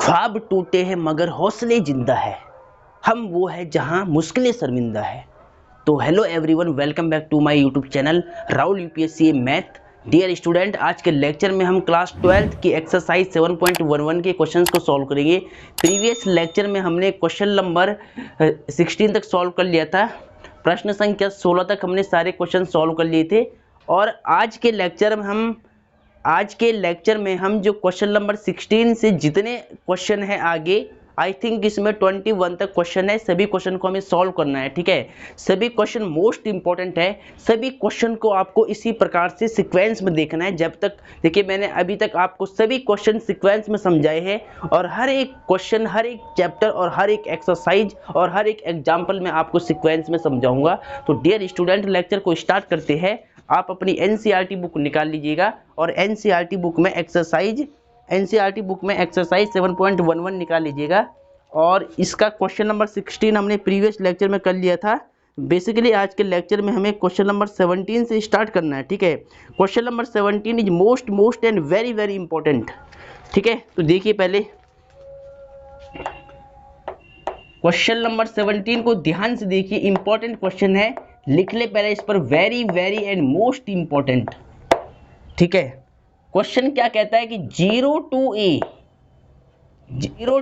ख्वाब टूटे हैं मगर हौसले जिंदा है, हम वो है जहां मुश्किलें शर्मिंदा है। तो hello everyone, welcome back to my YouTube channel Rahul UPSC math. Dear student, आज के लेक्चर में हम क्लास 12th की एक्सरसाइज 7.11 के क्वेश्चंस को सॉल्व करेंगे। प्रीवियस लेक्चर में हमने क्वेश्चन नंबर 16 तक सॉल्व कर लिया था। प्रश्न संख्या 16 तक हमने सारे क्वेश्चन सॉल्व कर लिए थे। और आज के लेक्चर में हम जो क्वेश्चन नंबर 16 से जितने क्वेश्चन है आगे, आई थिंक इसमें 21 तक क्वेश्चन है, सभी क्वेश्चन को हमें सॉल्व करना है। ठीक है, सभी क्वेश्चन मोस्ट इंपॉर्टेंट है। सभी क्वेश्चन को आपको इसी प्रकार से सीक्वेंस में देखना है। जब तक देखिए, मैंने अभी तक आपको सभी क्वेश्चन सीक्वेंस में समझाए हैं और हर एक क्वेश्चन, हर एक चैप्टर और हर एक एक्सरसाइज और हर एक एग्जाम्पल में आपको सीक्वेंस में समझाऊंगा। तो डियर स्टूडेंट, लेक्चर को स्टार्ट करते हैं। आप अपनी एनसीईआरटी बुक निकाल लीजिएगा और एनसीईआरटी बुक में एक्सरसाइज 7.11 निकाल लीजिएगा। और इसका क्वेश्चन नंबर 16 हमने प्रीवियस लेक्चर में कर लिया था। बेसिकली आज के लेक्चर में हमें क्वेश्चन नंबर 17 से स्टार्ट करना है। ठीक है, question number 17 is most and very very important. ठीक है, तो देखिए, पहले क्वेश्चन नंबर 17 को ध्यान से देखिए, इंपॉर्टेंट क्वेश्चन है। लिख ले पहले इस पर, very very and most important. ठीक है, क्वेश्चन क्या कहता है कि 0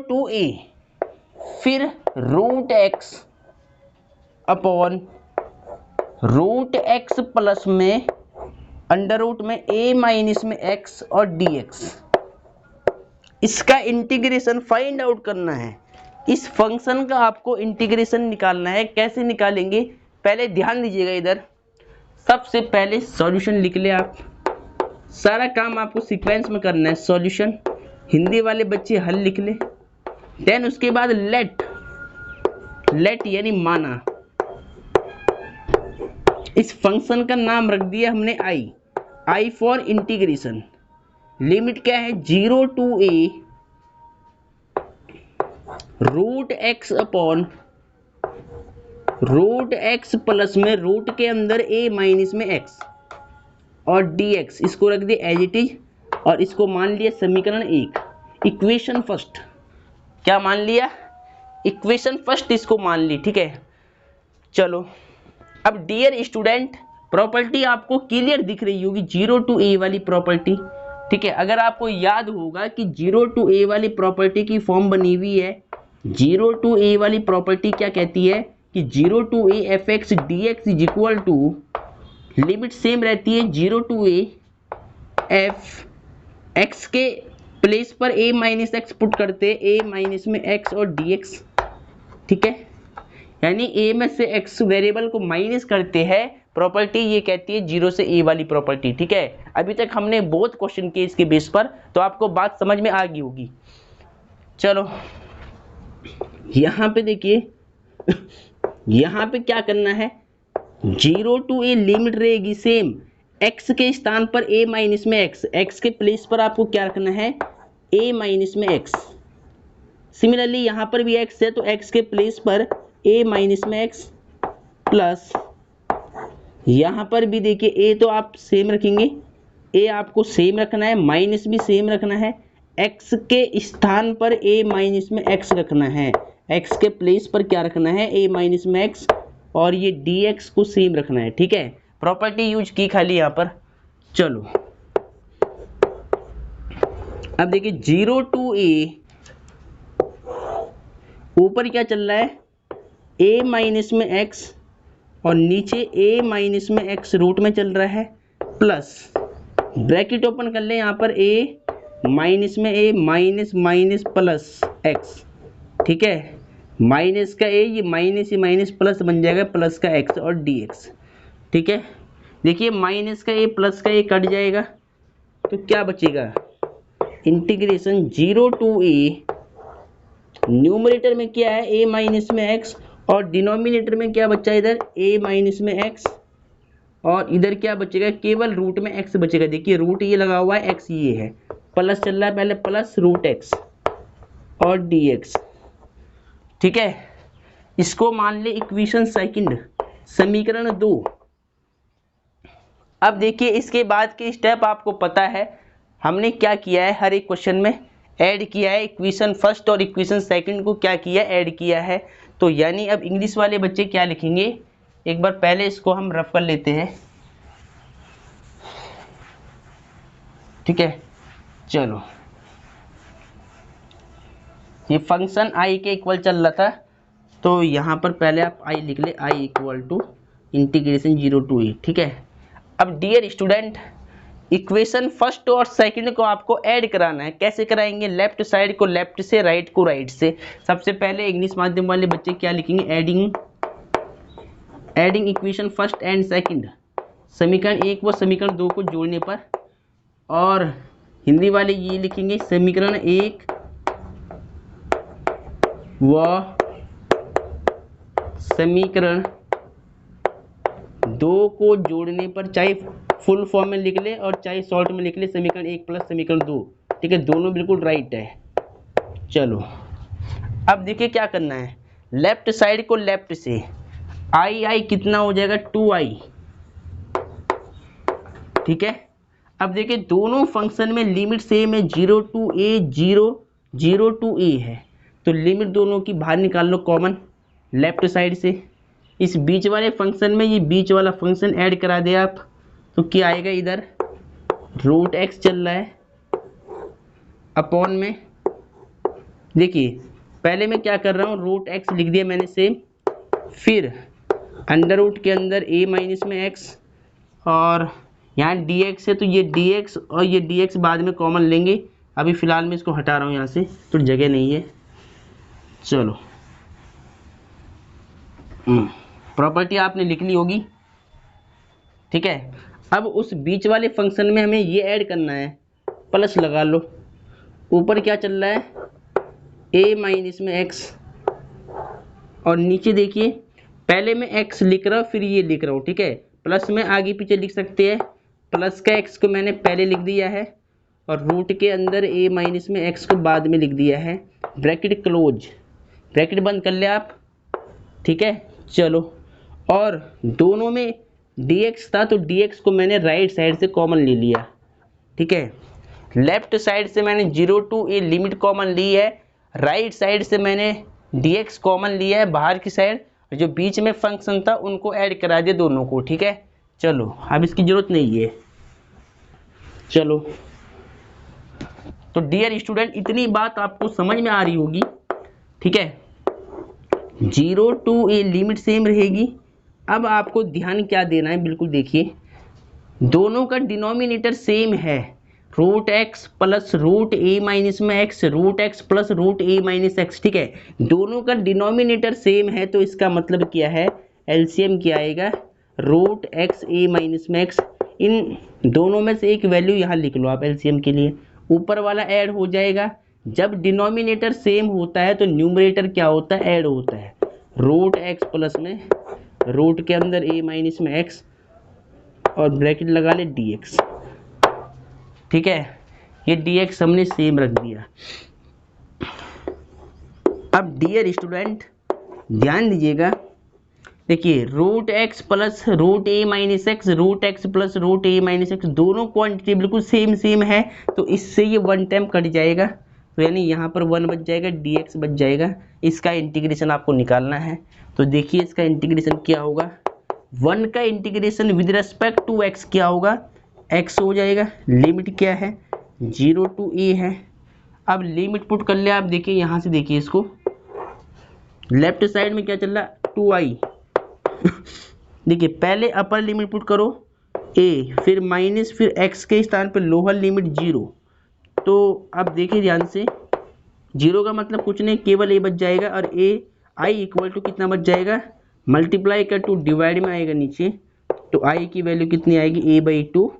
to a फिर √x अपॉन √x प्लस में अंडर रूट में a माइनस में x और dx, इसका इंटीग्रेशन फाइंड आउट करना है। इस फंक्शन का आपको इंटीग्रेशन निकालना है। कैसे निकालेंगे, पहले ध्यान दीजिएगा इधर। सबसे पहले सॉल्यूशन लिख ले आप। सारा काम आपको सीक्वेंस में करना है। सॉल्यूशन, हिंदी वाले बच्चे हल लिख ले। देन उसके बाद लेट यानी माना। इस फंक्शन का नाम रख दिया हमने आई फॉर इंटीग्रेशन। लिमिट क्या है, 0 to a √x upon √x plus में रूट के अंदर a माइनस में x और dx, इसको रख दिया एज इट इज और इसको मान लिया समीकरण 1, इक्वेशन फर्स्ट। क्या मान लिया, इक्वेशन फर्स्ट इसको मान ली। ठीक है, चलो अब डियर स्टूडेंट, प्रॉपर्टी आपको क्लियर दिख रही होगी, 0 to a वाली प्रॉपर्टी। ठीक है, अगर आपको याद होगा कि 0 to a वाली प्रॉपर्टी की फॉर्म बनी हुई है। 0 to a वाली प्रॉपर्टी क्या कहती है कि 0 to a fx dx is equal to, limit same रहती है 0 to a f x के प्लेस पर a माइनस x पुट करते हैं, a माइनस में x और dx। ठीक है, यानी a में से x वेरिएबल को माइनस करते हैं। प्रॉपर्टी ये कहती है 0 से a वाली प्रॉपर्टी। ठीक है, अभी तक हमने बहुत क्वेश्चन किए इसके बेस पर, तो आपको बात समझ में आ गई होगी। चलो यहाँ पे देखिए, यहाँ पे क्या करना है, 0 to a लिमिट रहेगी सेम, x के स्थान पर a माइनस में x के प्लेस पर आपको क्या रखना है, a माइनस में x। सिमिलरली यहाँ पर भी x है तो x के प्लेस पर a माइनस में x प्लस, यहाँ पर भी देखिए a तो आप सेम रखेंगे, a आपको सेम रखना है, माइनस भी सेम रखना है, x के स्थान पर a माइनस में x रखना है, x के प्लेस पर क्या रखना है, a माइनस में x और ये dx को सेम रखना है। ठीक है, प्रॉपर्टी यूज की खाली यहाँ पर। चलो अब देखिए, 0 to a ऊपर क्या चल रहा है, a माइनस में x और नीचे a माइनस में x रूट में चल रहा है, प्लस ब्रैकेट ओपन कर ले, यहाँ पर a माइनस में a minus minus plus x। ठीक है, माइनस का a, ये माइनस ही माइनस प्लस बन जाएगा, प्लस का x और dx। ठीक है, देखिए माइनस का a प्लस का a कट जाएगा तो क्या बचेगा, इंटीग्रेशन 0 to a, न्यूमरेटर में क्या है a माइनस में x और डिनोमिनेटर में क्या बचा, इधर a माइनस में x और इधर क्या बचेगा, केवल रूट में x बचेगा। देखिए रूट ये लगा हुआ है, x ये है, प्लस चल रहा है पहले, प्लस √x और dx। ठीक है, इसको मान ले इक्वेशन सेकंड, समीकरण 2। अब देखिए इसके बाद के स्टेप आपको पता है हमने क्या किया है। हर एक क्वेश्चन में ऐड किया है, इक्वेशन फर्स्ट और इक्वेशन सेकंड को क्या किया, ऐड किया है। तो यानी अब इंग्लिश वाले बच्चे क्या लिखेंगे, एक बार पहले इसको हम रफ कर लेते हैं, ठीक है। चलो, ये फंक्शन आई के इक्वल चल रहा था, तो यहाँ पर पहले आप आई लिख ले, I equal to integration 0 to a, ठीक है। अब डियर स्टूडेंट, इक्वेशन फर्स्ट और सेकंड को आपको ऐड कराना है। कैसे कराएंगे, लेफ्ट साइड को लेफ्ट से, राइट को राइट से। सबसे पहले इंग्लिश माध्यम वाले बच्चे क्या लिखेंगे, adding equation first and second, समीकरण 1 व समीकरण 2 को जोड़ने पर। और हिंदी वाले ये लिखेंगे समीकरण 1 व समीकरण 2 को जोड़ने पर, चाहे फुल फॉर्म में लिख ले और चाहे शॉर्ट में लिख ले, समीकरण 1 प्लस समीकरण 2, ठीक है, दोनों बिल्कुल राइट है। चलो, अब देखिए क्या करना है, लेफ्ट साइड को लेफ्ट से, आई कितना हो जाएगा, 2i, ठीक है। अब देखिए दोनों फंक्शन में लिमिट सेम है, 0 to a, 0 to a है, तो लिमिट दोनों की बाहर निकाल लो कॉमन लेफ्ट साइड से। इस बीच वाले फंक्शन में ये बीच वाला फंक्शन ऐड करा दे आप, तो क्या आएगा, इधर रूट एक्स चल रहा है अपॉन में, देखिए पहले मैं क्या कर रहा हूँ, रूट एक्स लिख दिया मैंने सेम, फिर अंडर रूट के अंदर a माइनस में x, और यहाँ dx है तो ये dx और ये dx बाद में कॉमन लेंगे, अभी फ़िलहाल मैं इसको हटा रहा हूँ यहाँ से, तो जगह नहीं है। चलो, प्रॉपर्टी आपने लिख ली होगी, ठीक है। अब उस बीच वाले फंक्शन में हमें ये ऐड करना है, प्लस लगा लो, ऊपर क्या चल रहा है, a माइनस में x, और नीचे देखिए पहले मैं x लिख रहा हूँ फिर ये लिख रहा हूँ, ठीक है। प्लस में आगे पीछे लिख सकते हैं, प्लस का x को मैंने पहले लिख दिया है और रूट के अंदर a माइनस में x को बाद में लिख दिया है, ब्रैकेट क्लोज, ब्रैकेट बंद कर ले आप, ठीक है। चलो, और दोनों में dx था तो dx को मैंने राइट साइड से कॉमन ले लिया, ठीक है। लेफ्ट साइड से मैंने 0 to a लिमिट कॉमन ली है, राइट साइड से मैंने dx कॉमन लिया है बाहर की साइड, और जो बीच में फंक्शन था उनको ऐड करा दिया दोनों को, ठीक है। चलो, अब इसकी जरूरत नहीं है। चलो, तो डियर स्टूडेंट, इतनी बात आपको समझ में आ रही होगी, ठीक है। 0 to a लिमिट सेम रहेगी। अब आपको ध्यान क्या देना है, बिल्कुल देखिए, दोनों का डिनोमिनेटर सेम है, root x plus root a minus में x, root x plus root a minus x, ठीक है। दोनों का डिनोमिनेटर सेम है, तो इसका मतलब क्या है, एलसीएम क्या आएगा, रूट एक्स ए माइनस में एक्स। इन दोनों में से एक वैल्यू यहाँ लिख लो आप एलसीएम के लिए, ऊपर वाला ऐड हो जाएगा। जब डिनोमिनेटर सेम होता है तो न्यूमरेटर क्या होता है, ऐड होता है, रूट एक्स प्लस में रूट के अंदर ए माइनस में एक्स, और ब्रैकेट लगा ले dx, ठीक है। ये dx हमने सेम रख दिया। अब डियर स्टूडेंट ध्यान दीजिएगा, देखिए root x plus root a minus x, root x plus root a minus x, दोनों क्वांटिटी बिल्कुल सेम है, तो इससे ये वन टाइम कट जाएगा, तो यानी यहाँ पर 1 बच जाएगा, dx बच जाएगा। इसका इंटीग्रेशन आपको निकालना है, तो देखिए इसका इंटीग्रेशन क्या होगा, 1 का integration with respect to x क्या होगा, x हो जाएगा, लिमिट क्या है, 0 to a है। अब लिमिट पुट कर ले आप, देखिए यहाँ से देखिए इसको, लेफ्ट साइड में क्या चल रहा है, 2i देखिए पहले अपर लिमिट पुट करो a, फिर माइनस, फिर x के स्थान पर लोअर लिमिट 0। तो अब देखिए ध्यान से, 0 का मतलब कुछ नहीं, केवल a बच जाएगा, और i इक्वल टू कितना बच जाएगा, मल्टीप्लाई कर 2 डिवाइड में आएगा नीचे, तो i की वैल्यू कितनी आएगी, a/2।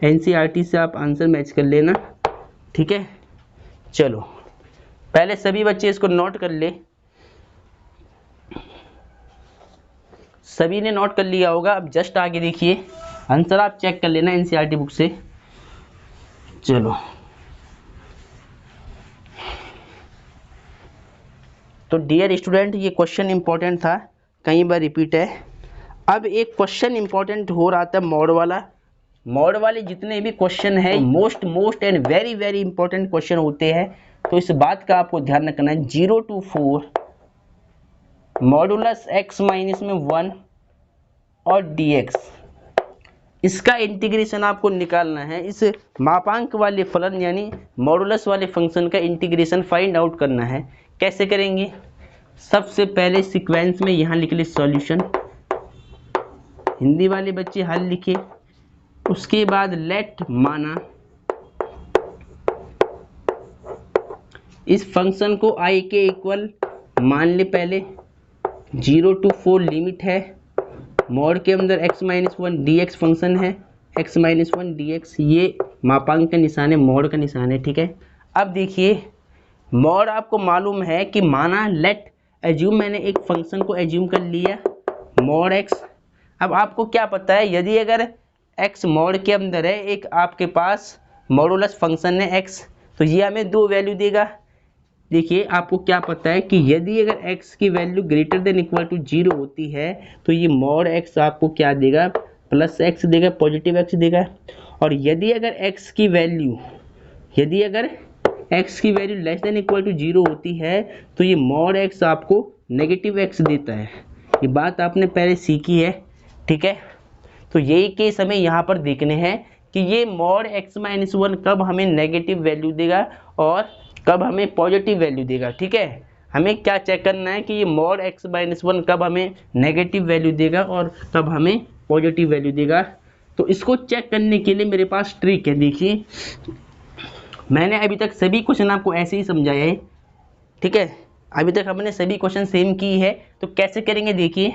एनसीईआरटी से आप आंसर मैच कर लेना, ठीक है। चलो, पहले सभी बच्चे इसको नोट कर ले, सभी ने नोट कर लिया होगा। अब जस्ट आगे देखिए, आंसर आप चेक कर लेना एनसीईआरटी बुक से। चलो, तो डियर स्टूडेंट, ये क्वेश्चन इंपॉर्टेंट था, कई बार रिपीट है। अब एक क्वेश्चन इंपॉर्टेंट हो रहा था मॉड वाला, मॉड वाले जितने भी क्वेश्चन है most and very important question होते हैं, तो इस बात का आपको ध्यान रखना है 0 to 4 मॉडुलस x माइनस में 1 और dx, इसका इंटीग्रेशन आपको निकालना है। इस मापांक वाले फलन यानी मॉडुलस वाले फंक्शन का इंटीग्रेशन फाइंड आउट करना है। कैसे करेंगे? सबसे पहले सीक्वेंस में यहाँ लिख ले सॉल्यूशन, हिंदी वाले बच्चे हल लिखे, उसके बाद लेट माना इस फंक्शन को i के इक्वल मान ले, पहले 0 to 4 लिमिट है, मॉड के अंदर x माइनस 1 dx फंक्शन है, x माइनस 1 dx ये मापांक का निशान है, मॉड का निशान है, ठीक है। अब देखिए मॉड आपको मालूम है कि माना लेट एज्यूम, मैंने एक फंक्शन को एज्यूम कर लिया मॉड x। अब आपको क्या पता है, यदि अगर x मॉड के अंदर है, एक आपके पास मॉडुलस फंक्शन है x, तो ये हमें दो वैल्यू देगा। देखिए आपको क्या पता है कि यदि अगर x की value greater than equal to 0 होती है तो ये मॉड x आपको क्या देगा, प्लस x देगा, पॉजिटिव x देगा। और यदि अगर x की value less than equal to 0 होती है तो ये मॉड x आपको नेगेटिव x देता है। ये बात आपने पहले सीखी है, ठीक है। तो यही केस हमें यहाँ पर देखने हैं कि ये मॉड x माइनस 1 कब हमें नेगेटिव वैल्यू देगा और कब हमें पॉजिटिव वैल्यू देगा, ठीक है। हमें क्या चेक करना है कि ये मॉड x माइनस 1 कब हमें नेगेटिव वैल्यू देगा और कब हमें पॉजिटिव वैल्यू देगा। तो इसको चेक करने के लिए मेरे पास ट्रिक है। देखिए मैंने अभी तक सभी क्वेश्चन आपको ऐसे ही समझाया है, ठीक है। अभी तक हमने सभी क्वेश्चन सेम की है, तो कैसे करेंगे देखिए।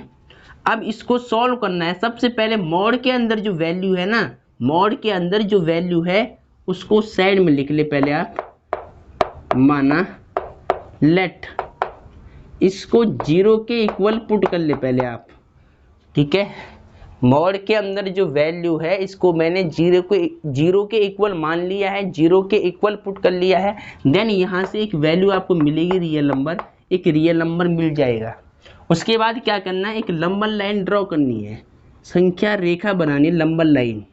अब इसको सॉल्व करना है। सबसे पहले मॉड के अंदर जो वैल्यू है ना, मॉड के अंदर जो वैल्यू है उसको साइड में लिख ले पहले आप, माना लेट, इसको 0 के इक्वल पुट कर ले पहले आप, ठीक है। मॉड के अंदर जो वैल्यू है इसको मैंने 0 के इक्वल मान लिया है, 0 के इक्वल पुट कर लिया है। देन यहाँ से एक वैल्यू आपको मिलेगी रियल नंबर, एक रियल नंबर मिल जाएगा। उसके बाद क्या करना है, एक लंबन लाइन ड्रॉ करनी है, संख्या रेखा बनानी है, लंबन लाइन।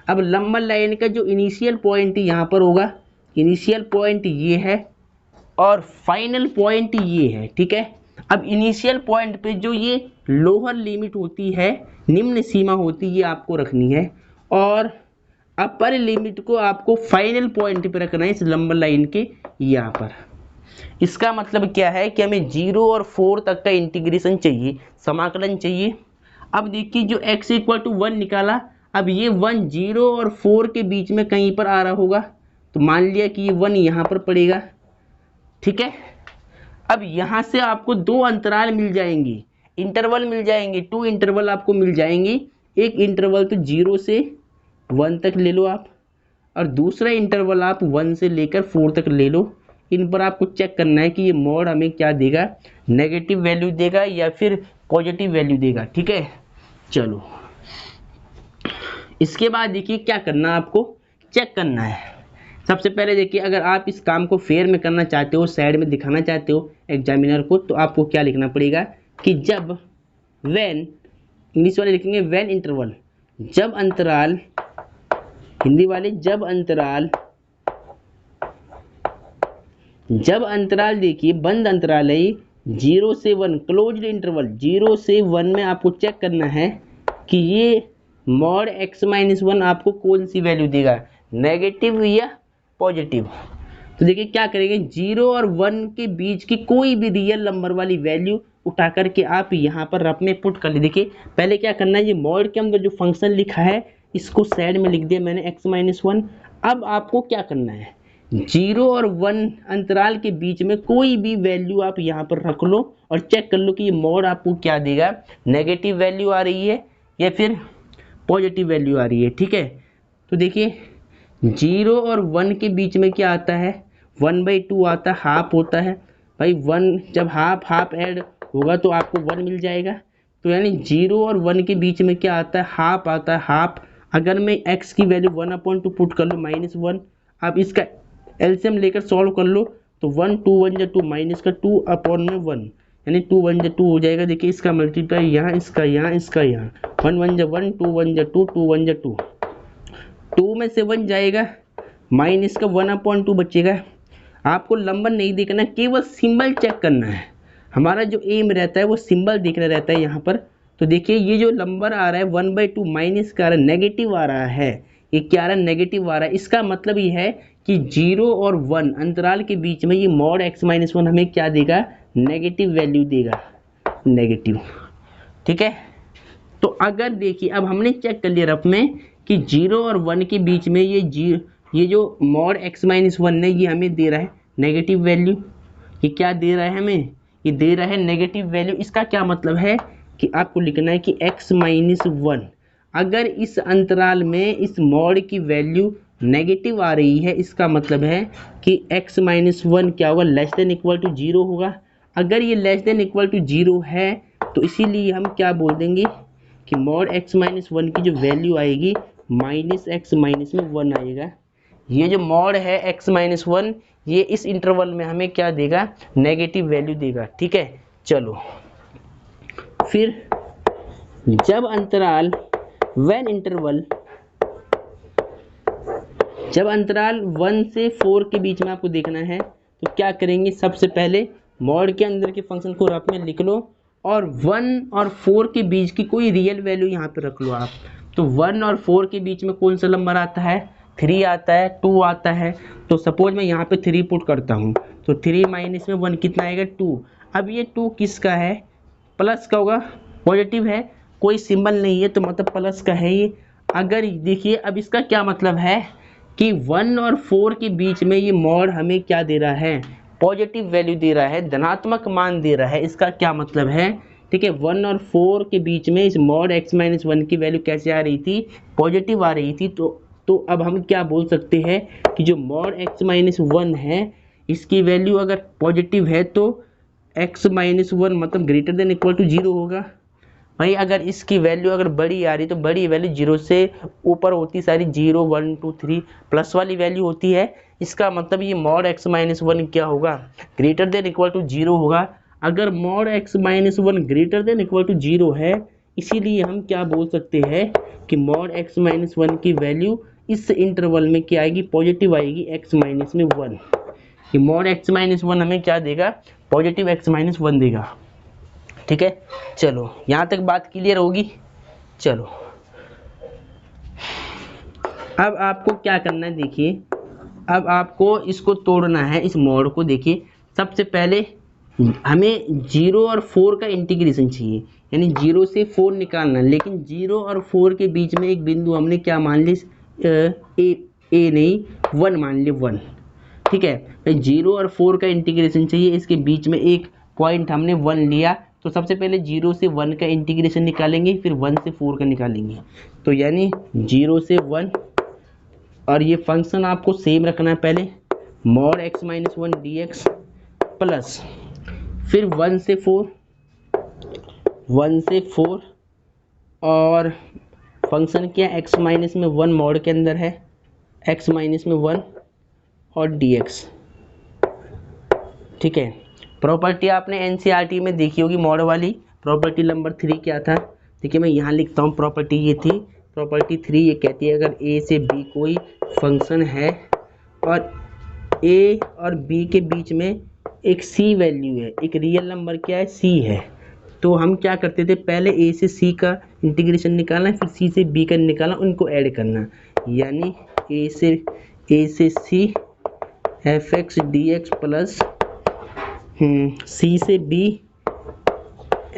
अब लंबन लाइन का जो इनिशियल पॉइंट यहाँ पर होगा, इनिशियल पॉइंट ये है और फाइनल पॉइंट ये है, ठीक है। अब इनिशियल पॉइंट पे जो ये लोअर लिमिट होती है, निम्न सीमा होती है, ये आपको रखनी है, और अपर लिमिट को आपको फाइनल पॉइंट पे रखना है इस लंबन लाइन के यहाँ पर। इसका मतलब क्या है कि हमें 0 और 4 तक का इंटीग्रेशन चाहिए, समाकलन चाहिए। अब देखिए जो x इक्वल टू 1 निकाला, अब ये 1 0 और 4 के बीच में कहीं पर आ रहा होगा, तो मान लिया कि ये 1 यहाँ पर पड़ेगा, ठीक है। अब यहाँ से आपको दो अंतराल मिल जाएंगे, इंटरवल मिल जाएंगे, 2 इंटरवल आपको मिल जाएंगे। एक इंटरवल तो 0 से 1 तक ले लो आप, और दूसरा इंटरवल आप 1 से लेकर 4 तक ले लो। इन पर आपको चेक करना है कि ये मॉड हमें क्या देगा, नेगेटिव वैल्यू देगा या फिर पॉजिटिव वैल्यू देगा, ठीक है। चलो इसके बाद देखिए क्या करना, आपको चेक करना है। सबसे पहले देखिए अगर आप इस काम को फेयर में करना चाहते हो, साइड में दिखाना चाहते हो एग्जामिनर को, तो आपको क्या लिखना पड़ेगा कि जब व्हेन, इंग्लिश वाले लिखेंगे व्हेन इंटरवल, जब अंतराल, हिंदी वाले जब अंतराल देखिए बंद अंतराल है 0 से 1, क्लोज्ड इंटरवल 0 से 1 में आपको चेक करना है कि ये मॉड x माइनस 1 आपको कौन सी वैल्यू देगा, नेगेटिव या पॉजिटिव। तो देखिए क्या करेंगे, 0 और 1 के बीच की कोई भी रियल नंबर वाली वैल्यू उठा करके आप यहाँ पर रफ में पुट कर ले। देखिए पहले क्या करना है, ये मॉड के अंदर जो फंक्शन लिखा है इसको साइड में लिख दिया मैंने x माइनस 1। अब आपको क्या करना है, 0 और 1 अंतराल के बीच में कोई भी वैल्यू आप यहाँ पर रख लो और चेक कर लो कि ये मॉड आपको क्या देगा, नेगेटिव वैल्यू आ रही है या फिर पॉजिटिव वैल्यू आ रही है, ठीक है। तो देखिए 0 और 1 के बीच में क्या आता है, 1/2 आता है, हाफ होता है भाई। 1 जब हाफ ऐड होगा तो आपको 1 मिल जाएगा। तो यानी 0 और 1 के बीच में क्या आता है, हाफ आता है, हाफ। अगर मैं x की वैल्यू 1/2 पुट कर लो -1, आप इसका एलसीएम लेकर सॉल्व कर लो, तो 1 2 1 जा 2 माइनस का 2/1, यानी 2 1 जा 2 हो जाएगा। देखिए इसका मल्टीप्लाई यहाँ, इसका यहाँ, इसका यहाँ, 1 1 जा 1, 2 1 जा 2, 2 1 जा 2, 2 में से 1 जाएगा, माइनस का 1/2 बचेगा। आपको नंबर नहीं देखना, केवल सिंबल चेक करना है। हमारा जो एम रहता है वो सिंबल देखना रहता है यहाँ पर। तो देखिए ये जो नंबर आ रहा है 1/2 माइनस का नेगेटिव आ रहा है, ये क्या आ रहा है, नेगेटिव आ रहा है। इसका मतलब ये है कि 0 और 1 अंतराल के बीच में ये मॉड x-1 हमें क्या देगा, नेगेटिव वैल्यू देगा, नेगेटिव। ठीक है, तो अगर देखिए अब हमने चेक कर लिया रफ में कि 0 और 1 के बीच में ये जो मॉड x-1 है ये हमें दे रहा है नेगेटिव वैल्यू। ये क्या दे रहा है हमें, ये दे रहा है नेगेटिव वैल्यू। इसका क्या मतलब है कि आपको लिखना है कि x-1 अगर इस अंतराल में इस मॉड की वैल्यू नेगेटिव आ रही है, इसका मतलब है कि x-1 क्या होगा, लेस देन इक्वल टू 0 होगा। अगर ये लेस देन इक्वल टू 0 है तो इसीलिए हम क्या बोल देंगे कि मॉड x-1 की जो वैल्यू आएगी माइनस x-1 आएगा। ये जो मॉड है x-1 ये इस इंटरवल में हमें क्या देगा, नेगेटिव वैल्यू देगा। ठीक है, चलो फिर जब अंतराल जब अंतराल 1 से 4 के बीच में आपको देखना है तो क्या करेंगे, सबसे पहले मॉड के अंदर के फंक्शन को रफ में लिख लो और 1 और 4 के बीच की कोई रियल वैल्यू यहाँ पे रख लो आप। तो 1 और 4 के बीच में कौन सा नंबर आता है, 3 आता है, 2 आता है। तो सपोज मैं यहाँ पे 3 पुट करता हूँ तो 3 माइनस में 1 कितना आएगा, 2। अब ये 2 किसका है, प्लस का होगा, पॉजिटिव है, कोई सिंबल नहीं है तो मतलब प्लस का है ये। अगर देखिए अब इसका क्या मतलब है कि 1 और 4 के बीच में ये मॉड हमें क्या दे रहा है, पॉजिटिव वैल्यू दे रहा है, धनात्मक मान दे रहा है। इसका क्या मतलब है, ठीक है, 1 और 4 के बीच में इस मॉड x-1 की वैल्यू कैसे आ रही थी, पॉजिटिव आ रही थी। तो अब हम क्या बोल सकते हैं कि जो मॉड x-1 है इसकी वैल्यू अगर पॉजिटिव है तो x-1 मतलब ग्रेटर देन इक्वल टू 0 होगा। भाई अगर इसकी वैल्यू अगर बड़ी आ रही तो बड़ी वैल्यू 0 से ऊपर होती, सारी 0 1 2 3 प्लस वाली वैल्यू होती है। इसका मतलब ये मॉड x-1 क्या होगा, ग्रेटर देन इक्वल टू 0 होगा। अगर mod x-1 greater than equal to 0 है, इसीलिए हम क्या बोल सकते हैं कि मॉड x-1 की वैल्यू इस इंटरवल में क्या आएगी, पॉजिटिव आएगी x-1। कि मॉड x-1 हमें क्या देगा, पॉजिटिव x-1 देगा। ठीक है, चलो यहाँ तक बात क्लियर होगी। चलो अब आपको क्या करना है, देखिए अब आपको इसको तोड़ना है, इस मॉड को। देखिए सबसे पहले हमें 0 और 4 का इंटीग्रेशन चाहिए, यानी 0 से 4 निकालना। लेकिन 0 और 4 के बीच में एक बिंदु हमने क्या मान लिया, ए नहीं 1 मान लिया, 1। ठीक है, 0 और 4 का इंटीग्रेशन चाहिए, इसके बीच में एक पॉइंट हमने 1 लिया। तो सबसे पहले 0 से 1 का इंटीग्रेशन निकालेंगे, फिर 1 से 4 का निकालेंगे। तो यानी 0 से 1, और ये फंक्शन आपको सेम रखना है पहले, मॉड x-1 dx प्लस फिर 1 से 4 और फंक्शन क्या, x-1 मॉड के अंदर है, x-1 और dx। ठीक है, प्रॉपर्टी आपने एनसीईआरटी में देखी होगी, मॉड वाली प्रॉपर्टी नंबर 3 क्या था। देखिए मैं यहाँ लिखता हूँ, प्रॉपर्टी ये थी, प्रॉपर्टी 3 ये कहती है अगर a से b कोई फंक्शन है और a और b के बीच में एक c वैल्यू है, एक रियल नंबर क्या है, c है, तो हम क्या करते थे, पहले a से c का इंटीग्रेशन निकालना, फिर c से b का निकालना, उनको ऐड करना। यानी a से c fx dx plus c से b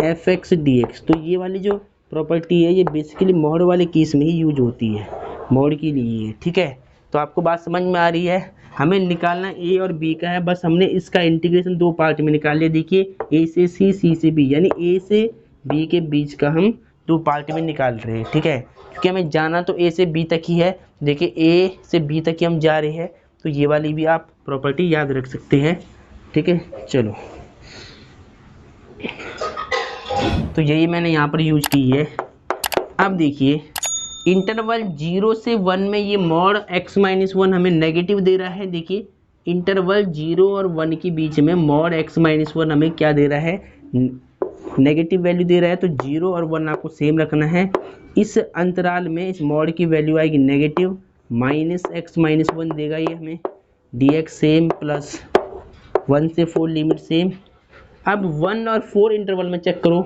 fx dx। तो ये वाली जो प्रॉपर्टी है ये बेसिकली मॉड वाले केस में ही यूज होती है, मॉड के लिए है। ठीक है, तो आपको बात समझ में आ रही है। हमें निकालना a और b का है, बस हमने इसका इंटीग्रेशन 2 पार्ट में निकाल लिया। देखिए a से c, c से b, यानी a से b के बीच का हम 2 पार्ट में निकाल रहे हैं। ठीक है, क्योंकि हमें जाना तो a से b तक ही है। देखिए a से b तक ही हम जा रहे हैं, तो ये वाली भी आप प्रॉपर्टी याद रख सकते हैं। ठीक है, चलो तो यही मैंने यहाँ पर यूज की है। अब देखिए इंटरवल 0 से 1 में ये मॉड x-1 हमें नेगेटिव दे रहा है। देखिए इंटरवल 0 और 1 के बीच में मॉड x-1 हमें क्या दे रहा है, नेगेटिव वैल्यू दे रहा है। तो 0 और 1 आपको सेम रखना है। इस अंतराल में इस मॉड की वैल्यू आएगी नेगेटिव, माइनस x-1 देगा ये हमें, dx सेम प्लस 1 से 4 लिमिट सेम। अब 1 और 4 इंटरवल में चेक करो,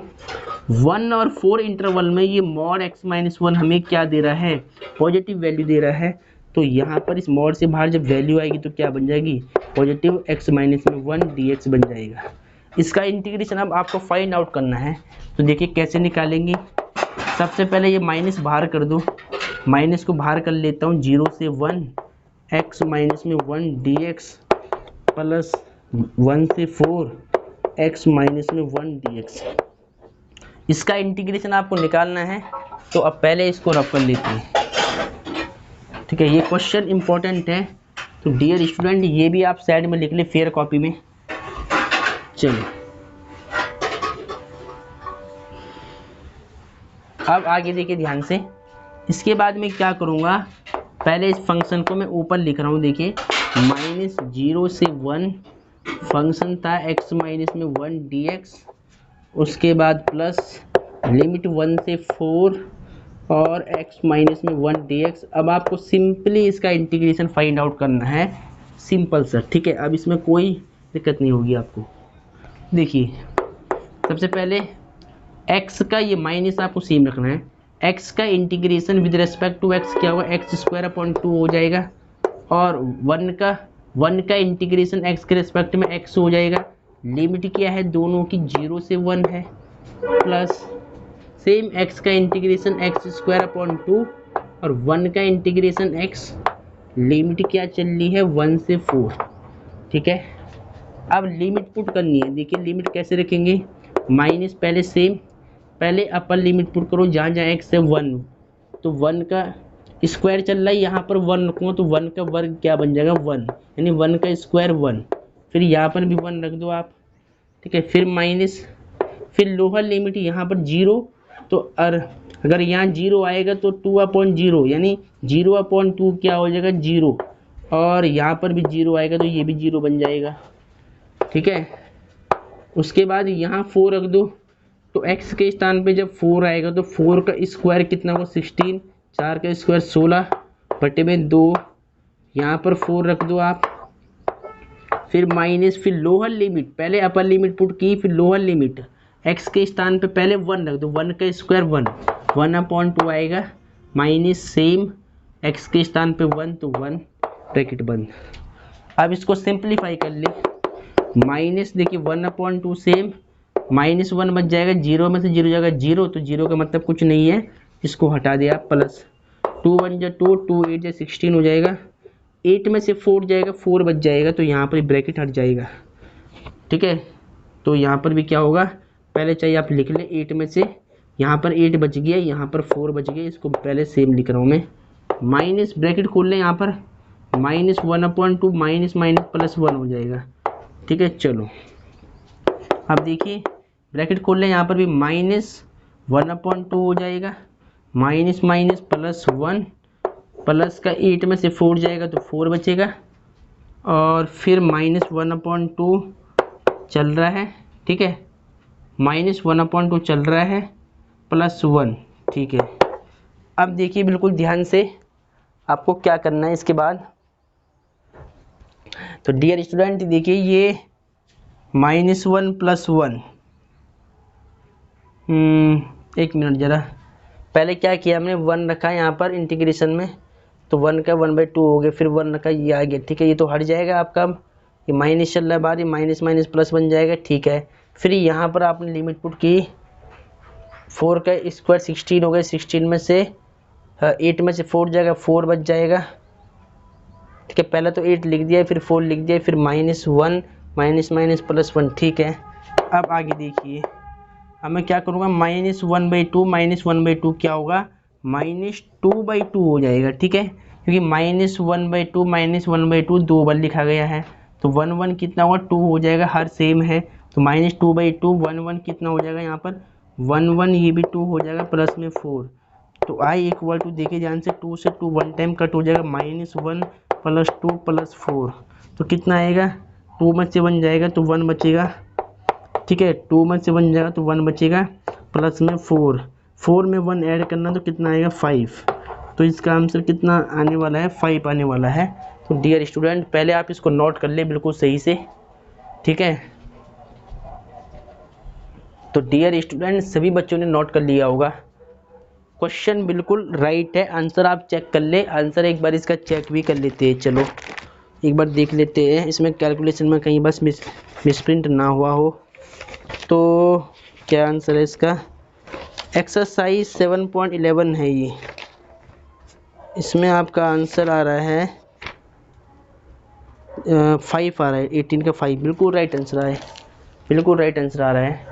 1 और 4 इंटरवल में ये मॉड x माइनस 1 हमें क्या दे रहा है, पॉजिटिव वैल्यू दे रहा है। तो यहाँ पर इस मॉड से बाहर जब वैल्यू आएगी तो क्या बन जाएगी, पॉजिटिव x माइनस में 1 dx बन जाएगा। इसका इंटीग्रेशन अब आपको फाइंड आउट करना है। तो देखिए कैसे निकालेंगे। सबसे पहले ये माइनस बाहर कर दो, माइनस को बाहर कर लेता हूँ, 0 से 1 x माइनस में 1 dx प्लस 1 से 4 x माइनस में 1 dx। इसका इंटीग्रेशन आपको निकालना है। तो अब पहले इसको रफ कर लेते हैं, ठीक है। ये क्वेश्चन इंपॉर्टेंट है, तो डियर स्टूडेंट ये भी आप साइड में लिख ले फेयर कॉपी में। चलो अब आगे देखिए ध्यान से। इसके बाद में क्या करूँगा, पहले इस फंक्शन को मैं ऊपर लिख रहा हूँ। देखिए -0 से 1 फंक्शन था x माइनस में 1 dx, उसके बाद प्लस लिमिट 1 से 4 और x माइनस में 1 dx। अब आपको सिंपली इसका इंटीग्रेशन फाइंड आउट करना है, सिंपल सा, ठीक है। अब इसमें कोई दिक्कत नहीं होगी आपको। देखिए सबसे पहले x का ये माइनस आपको सेम रखना है, x का integration with respect to x क्या होगा, x² 2 हो जाएगा, और 1 का इंटीग्रेशन x के रिस्पेक्ट में x हो जाएगा। लिमिट क्या है दोनों की, 0 से 1 है, प्लस सेम x का इंटीग्रेशन x² 2 और 1 का इंटीग्रेशन x, लिमिट क्या चल रही है 1 से 4, ठीक है। अब लिमिट पुट करनी है। देखिए लिमिट कैसे रखेंगे, माइनस पहले सेम, पहले अपर लिमिट पुट करो, जहाँ जहाँ x है 1, तो 1 का स्क्वायर चल रहा है, यहाँ पर 1 रखूँगा तो 1 का वर्ग क्या बन जाएगा 1, यानी 1 का स्क्वायर 1, फिर यहाँ पर भी 1 रख दो आप, ठीक है। फिर माइनस, फिर लोअर लिमिट यहाँ पर 0, तो अगर यहाँ 0 आएगा तो 2/0 यानी 0/2 क्या हो जाएगा 0, और यहाँ पर भी 0 आएगा तो ये भी 0 बन जाएगा, ठीक है। उसके बाद यहाँ 4 रख दो, तो x के स्थान पे जब 4 आएगा तो 4 का स्क्वायर कितना होगा 16, 4 का स्क्वायर 16 बटे में 2, यहाँ पर 4 रख दो आप, फिर माइनस, फिर लोअर लिमिट, पहले अपर लिमिट पुट की, फिर लोअर लिमिट, x के स्थान पे पहले 1 रख दो, 1 का स्क्वायर 1/2 आएगा, माइनस सेम x के स्थान पे 1 तो 1 ब्रैकेट बंद। अब इसको सिंप्लीफाई कर ले, माइनस देखिए 1/2 सेम, -1 बच जाएगा, 0 में से 0 जाएगा 0, तो 0 का मतलब कुछ नहीं है, इसको हटा दिया, प्लस 2 1 जा 2, 2 8 जा 16 हो जाएगा, 8 में से 4 जाएगा, 4 बच जाएगा, तो यहाँ पर ब्रैकेट हट जाएगा, ठीक है। तो यहाँ पर भी क्या होगा, पहले चाहिए आप लिख ले, 8 में से यहाँ पर 8 बच गया, यहाँ पर 4 बच गया, इसको पहले सेम लिख रहा हूँ मैं, माइनस ब्रैकेट खोल लें, यहाँ पर -1/2 माइनस माइनस प्लस 1 हो जाएगा, ठीक है। चलो अब देखिए ब्रैकेट खोल लें, यहाँ पर भी -1/2 हो जाएगा, माइनस माइनस प्लस 1, प्लस का 8 में से 4 जाएगा तो 4 बचेगा, और फिर -1/2 चल रहा है, ठीक है, -1/2 चल रहा है, प्लस 1, ठीक है। अब देखिए बिल्कुल ध्यान से आपको क्या करना है इसके बाद। तो डियर स्टूडेंट देखिए ये -1 + 1, एक मिनट ज़रा, पहले क्या किया हमने, 1 रखा यहाँ पर इंटीग्रेशन में, तो 1 का 1/2 हो गया, फिर 1 रखा, ये आ गया, ठीक है। ये तो हट जाएगा आपका, ये माइनस चल रहा है बाहर, ये माइनस माइनस प्लस बन जाएगा, ठीक है। फिर यहाँ पर आपने लिमिट पुट की, 4 का स्क्वायर 16 हो गया, 16 में से 8 में से 4 जाएगा, 4 बच जाएगा, ठीक है। पहले तो 8 लिख दिया, फिर 4 लिख दिया, फिर -1 माइनस माइनस प्लस 1, ठीक है। अब आगे देखिए, अब मैं क्या करूँगा, -1/2 -1/2 क्या होगा, -2/2 हो जाएगा, ठीक है, क्योंकि -1/2 -1/2 दो बार लिखा गया है, तो 1 1 कितना होगा 2 हो जाएगा, हर सेम है, तो -2/2 1 1 कितना हो जाएगा, यहाँ पर 1 1 ये भी 2 हो जाएगा, प्लस में 4, तो i = देखिए ध्यान से, 2 से 2 1 टाइम कट हो जाएगा, -1 + 2 + 4, तो कितना आएगा, 2 में से 1 जाएगा तो 1 बचेगा, ठीक है, 2 में से 1 जाएगा तो 1 बचेगा, प्लस में 4 में 1 ऐड करना तो कितना आएगा 5, तो इसका आंसर कितना आने वाला है 5 आने वाला है। तो डियर स्टूडेंट पहले आप इसको नोट कर ले बिल्कुल सही से, ठीक है, तो डियर स्टूडेंट सभी बच्चों ने नोट कर लिया होगा, क्वेश्चन बिल्कुल राइट है, आंसर आप चेक कर ले, आंसर एक बार इसका चेक भी कर लेते हैं। चलो एक बार देख लेते हैं इसमें कैलकुलेशन में कहीं बस मिसप्रिंट ना हुआ हो। तो क्या आंसर है इसका, एक्सरसाइज 7.11 है ये, इसमें आपका आंसर आ रहा है 5 आ रहा है, 18 का 5 बिल्कुल राइट आंसर आ रहा है, बिल्कुल राइट आंसर आ रहा है।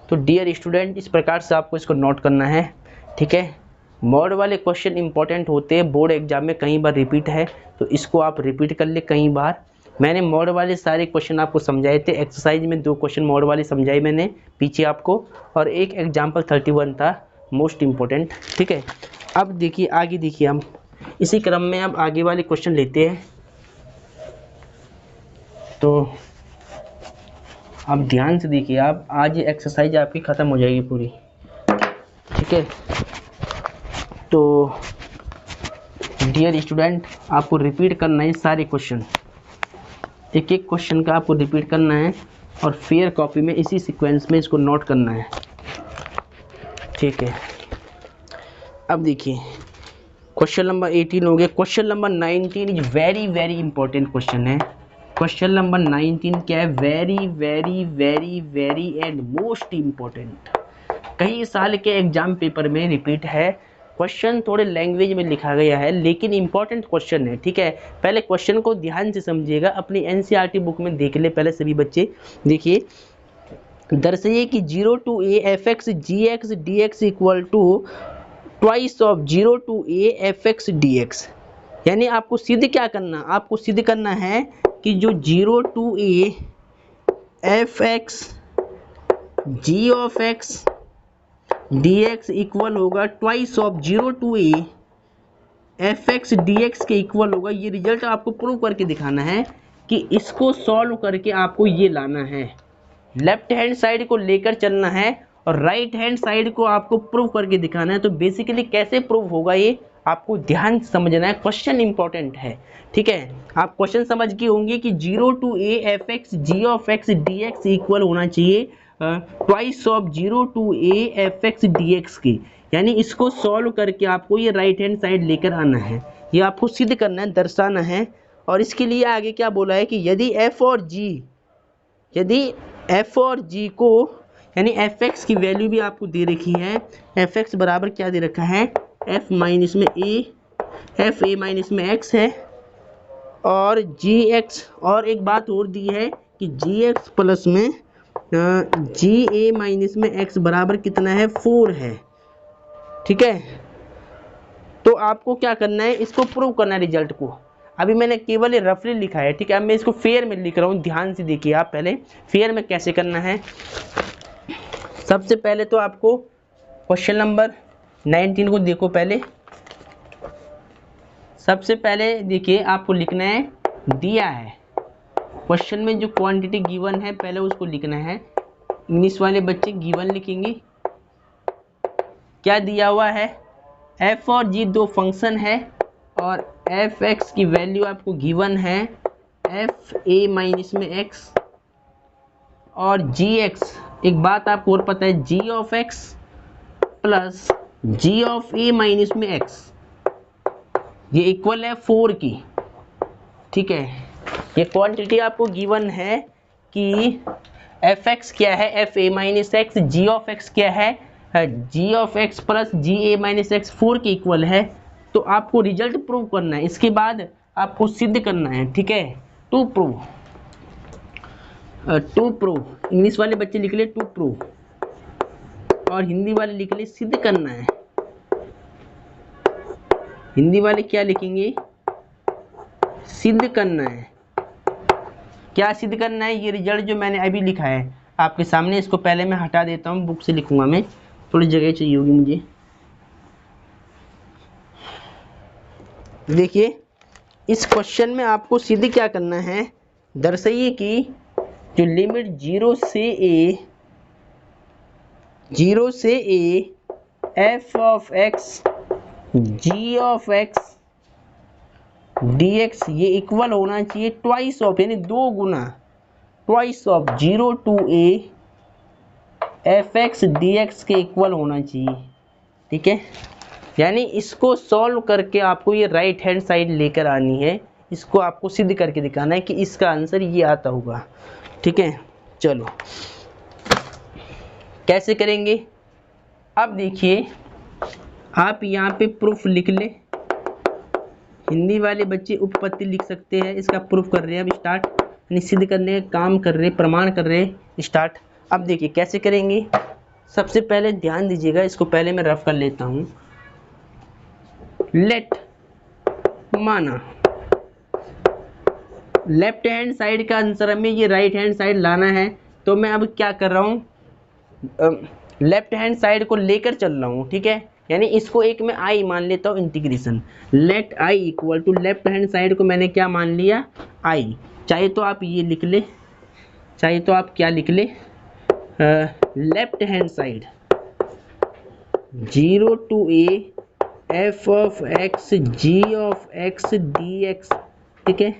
तो डियर स्टूडेंट इस प्रकार से आपको इसको नोट करना है, ठीक है। मोड वाले क्वेश्चन इंपॉर्टेंट होते हैं, बोर्ड एग्जाम में कई बार रिपीट है, तो इसको आप रिपीट कर ले कई बार। मैंने मोड वाले सारे क्वेश्चन आपको समझाए थे, एक्सरसाइज में 2 क्वेश्चन मोड वाले समझाए मैंने पीछे आपको, और एक एग्जाम्पल 31 था मोस्ट इम्पोर्टेंट, ठीक है। अब देखिए आगे, देखिए हम इसी क्रम में अब आगे वाले क्वेश्चन लेते हैं। तो आप ध्यान से देखिए, आप आज ये एक्सरसाइज आपकी ख़त्म हो जाएगी पूरी, ठीक है। तो डियर स्टूडेंट आपको रिपीट करना है सारे क्वेश्चन, एक एक क्वेश्चन का आपको रिपीट करना है और फेयर कॉपी में इसी सीक्वेंस में इसको नोट करना है, ठीक है। अब देखिए क्वेश्चन नंबर 18 हो गया, question number 19 is very very important question है। क्वेश्चन नंबर 19 क्या है, very very very very and most important, कई साल के एग्जाम पेपर में रिपीट है, क्वेश्चन थोड़े लैंग्वेज में लिखा गया है लेकिन इंपॉर्टेंट क्वेश्चन है, ठीक है। पहले क्वेश्चन को ध्यान से समझिएगा, अपनी एनसीईआरटी बुक में देख ले पहले सभी बच्चे। देखिए दर्शाइए कि 0 to a fx gx dx equal to twice of 0 to a fx dx, यानी आपको सिद्ध क्या करना, आपको सिद्ध करना है कि जो 0 to a fx g of x dx equal होगा twice of 0 to a fx dx के इक्वल होगा। ये रिजल्ट आपको प्रूव करके दिखाना है कि इसको सॉल्व करके आपको ये लाना है, लेफ्ट हैंड साइड को लेकर चलना है और राइट हैंड साइड को आपको प्रूव करके दिखाना है। तो बेसिकली कैसे प्रूव होगा ये आपको ध्यान से समझना है, क्वेश्चन इंपॉर्टेंट है, ठीक है। आप क्वेश्चन समझ गए होंगे कि 0 to a fx g of x dx equal होना चाहिए twice of 0 to a fx dx की, यानी इसको सॉल्व करके आपको ये राइट हैंड साइड लेकर आना है, ये आपको सिद्ध करना है, दर्शाना है। और इसके लिए आगे क्या बोला है कि यदि f और g को, यानी fx की वैल्यू भी आपको दे रखी है, fx बराबर क्या दे रखा है, f माइनस में a, f a माइनस में x है, और gx, और एक बात और दी है कि gx प्लस में जी ए माइनस में x बराबर कितना है, 4 है, ठीक है। तो आपको क्या करना है, इसको प्रूव करना है रिजल्ट को। अभी मैंने केवल ये रफली लिखा है, ठीक है। अब मैं इसको फेयर में लिख रहा हूँ, ध्यान से देखिए आप। पहले फेयर में कैसे करना है, सबसे पहले तो आपको क्वेश्चन नंबर 19 को देखो पहले। सबसे पहले देखिए आपको लिखना है, दिया है क्वेश्चन में जो क्वांटिटी गिवन है पहले उसको लिखना है। इंग्लिश वाले बच्चे गिवन लिखेंगे, क्या दिया हुआ है, f और g दो फंक्शन है और f(x) की वैल्यू आपको गिवन है f a माइनस में x, और gx, एक बात आपको और पता है, g of x plus g of a minus में x, ये इक्वल है 4 की, ठीक है। ये क्वांटिटी आपको गिवन है कि fx क्या है, f a minus x, g of x क्या है, g of x plus g a minus x 4 के इक्वल है। तो आपको रिजल्ट प्रूव करना है, इसके बाद आपको सिद्ध करना है, ठीक है। टू प्रूव इंग्लिश वाले बच्चे लिख ले टू प्रूव, और हिंदी वाले लिख ले सिद्ध करना है। हिंदी वाले क्या लिखेंगे, सिद्ध करना है। क्या सिद्ध करना है, ये रिजल्ट जो मैंने अभी लिखा है आपके सामने, इसको पहले मैं हटा देता हूँ, बुक से लिखूंगा मैं, थोड़ी जगह चाहिए होगी मुझे। देखिए इस क्वेश्चन में आपको सिद्ध क्या करना है, दर्शाइए कि जो लिमिट 0 से a f of x g of x dx ये इक्वल होना चाहिए ट्वाइस ऑफ, यानी 2 गुना twice of 0 to a fx dx के इक्वल होना चाहिए। ठीक है, यानी इसको सॉल्व करके आपको ये राइट हैंड साइड लेकर आनी है, इसको आपको सिद्ध करके दिखाना है कि इसका आंसर ये आता होगा। ठीक है, चलो कैसे करेंगे, अब देखिए आप यहाँ पे प्रूफ लिख ले, हिंदी वाले बच्चे उपपत्ति लिख सकते हैं, इसका प्रूफ कर रहे हैं। अब स्टार्ट, यानी सिद्ध करने का काम कर रहे, प्रमाण कर रहे, स्टार्ट। अब देखिए कैसे करेंगे, सबसे पहले ध्यान दीजिएगा, इसको पहले मैं रफ कर लेता हूँ। लेट, माना लेफ्ट हैंड साइड का आंसर हमें ये राइट हैंड साइड लाना है, तो मैं अब क्या कर रहा हूँ, लेफ्ट हैंड साइड को लेकर चल रहा हूँ। ठीक है, यानी इसको एक मैं आई मान लेता हूँ, integration let I equal to left hand side को मैंने क्या मान लिया, आई। चाहे तो आप ये लिख ले, चाहे तो आप क्या लिख ले, left hand side 0 to a f of x g of x dx। ठीक है,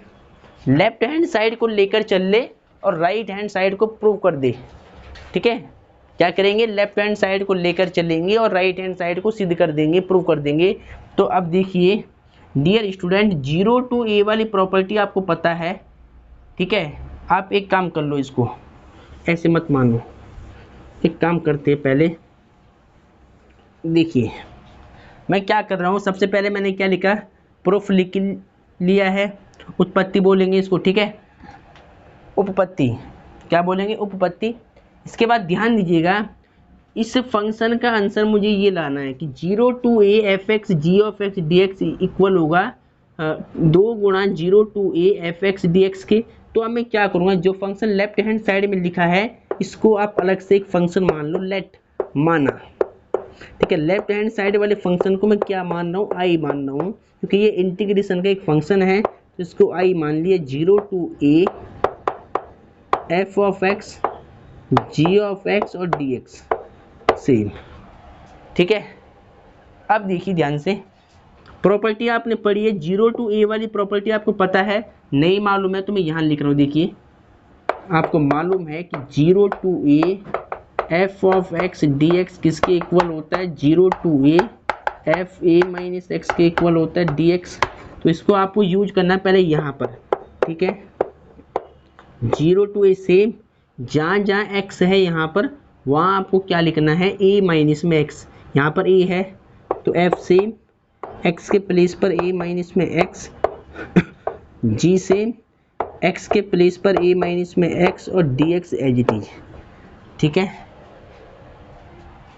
लेफ्ट हैंड साइड को लेकर चल ले और राइट हैंड साइड को प्रूव कर दे। ठीक है, क्या करेंगे, लेफ्ट हैंड साइड को लेकर चलेंगे और राइट हैंड साइड को सिद्ध कर देंगे, प्रूव कर देंगे। तो अब देखिए डियर स्टूडेंट, 0 to a वाली प्रॉपर्टी आपको पता है। ठीक है, आप एक काम कर लो, इसको ऐसे मत मानो, एक काम करते हैं पहले। देखिए मैं क्या कर रहा हूँ, सबसे पहले मैंने क्या लिखा, प्रूफ लिख लिया है, उत्पत्ति बोलेंगे इसको। ठीक है, उपपत्ति क्या बोलेंगे, उपपत्ति। इसके बाद ध्यान दीजिएगा, इस फंक्शन का आंसर मुझे ये लाना है कि 0 to a fx g of x dx equal होगा 2 गुणा 0 to a fx dx के। तो अब मैं क्या करूँगा, जो फंक्शन लेफ्ट हैंड साइड में लिखा है इसको आप अलग से एक फंक्शन मान लो, लेट, माना। ठीक है, लेफ्ट हैंड साइड वाले फंक्शन को मैं क्या मान रहा हूँ, आई मान रहा हूँ, क्योंकि ये इंटीग्रेशन का एक फंक्शन है, तो इसको आई मान लिया। 0 to a f of x g of x और dx सेम। ठीक है, अब देखिए ध्यान से, प्रॉपर्टी आपने पढ़ी है, 0 to a वाली प्रॉपर्टी आपको पता है, नहीं मालूम है तो मैं यहाँ लिख रहा हूँ। देखिए आपको मालूम है कि 0 to a f of x dx किसके इक्वल होता है, 0 to a f a minus x के इक्वल होता है dx। तो इसको आपको यूज करना है पहले यहाँ पर। ठीक है, 0 to a सेम, जहाँ जहाँ x है यहाँ पर वहाँ आपको क्या लिखना है, a माइनस में x, यहाँ पर a है तो f सेम, x के प्लेस पर a माइनस में x, g सेम, x के प्लेस पर a माइनस में x और dx एज इट इज। ठीक है,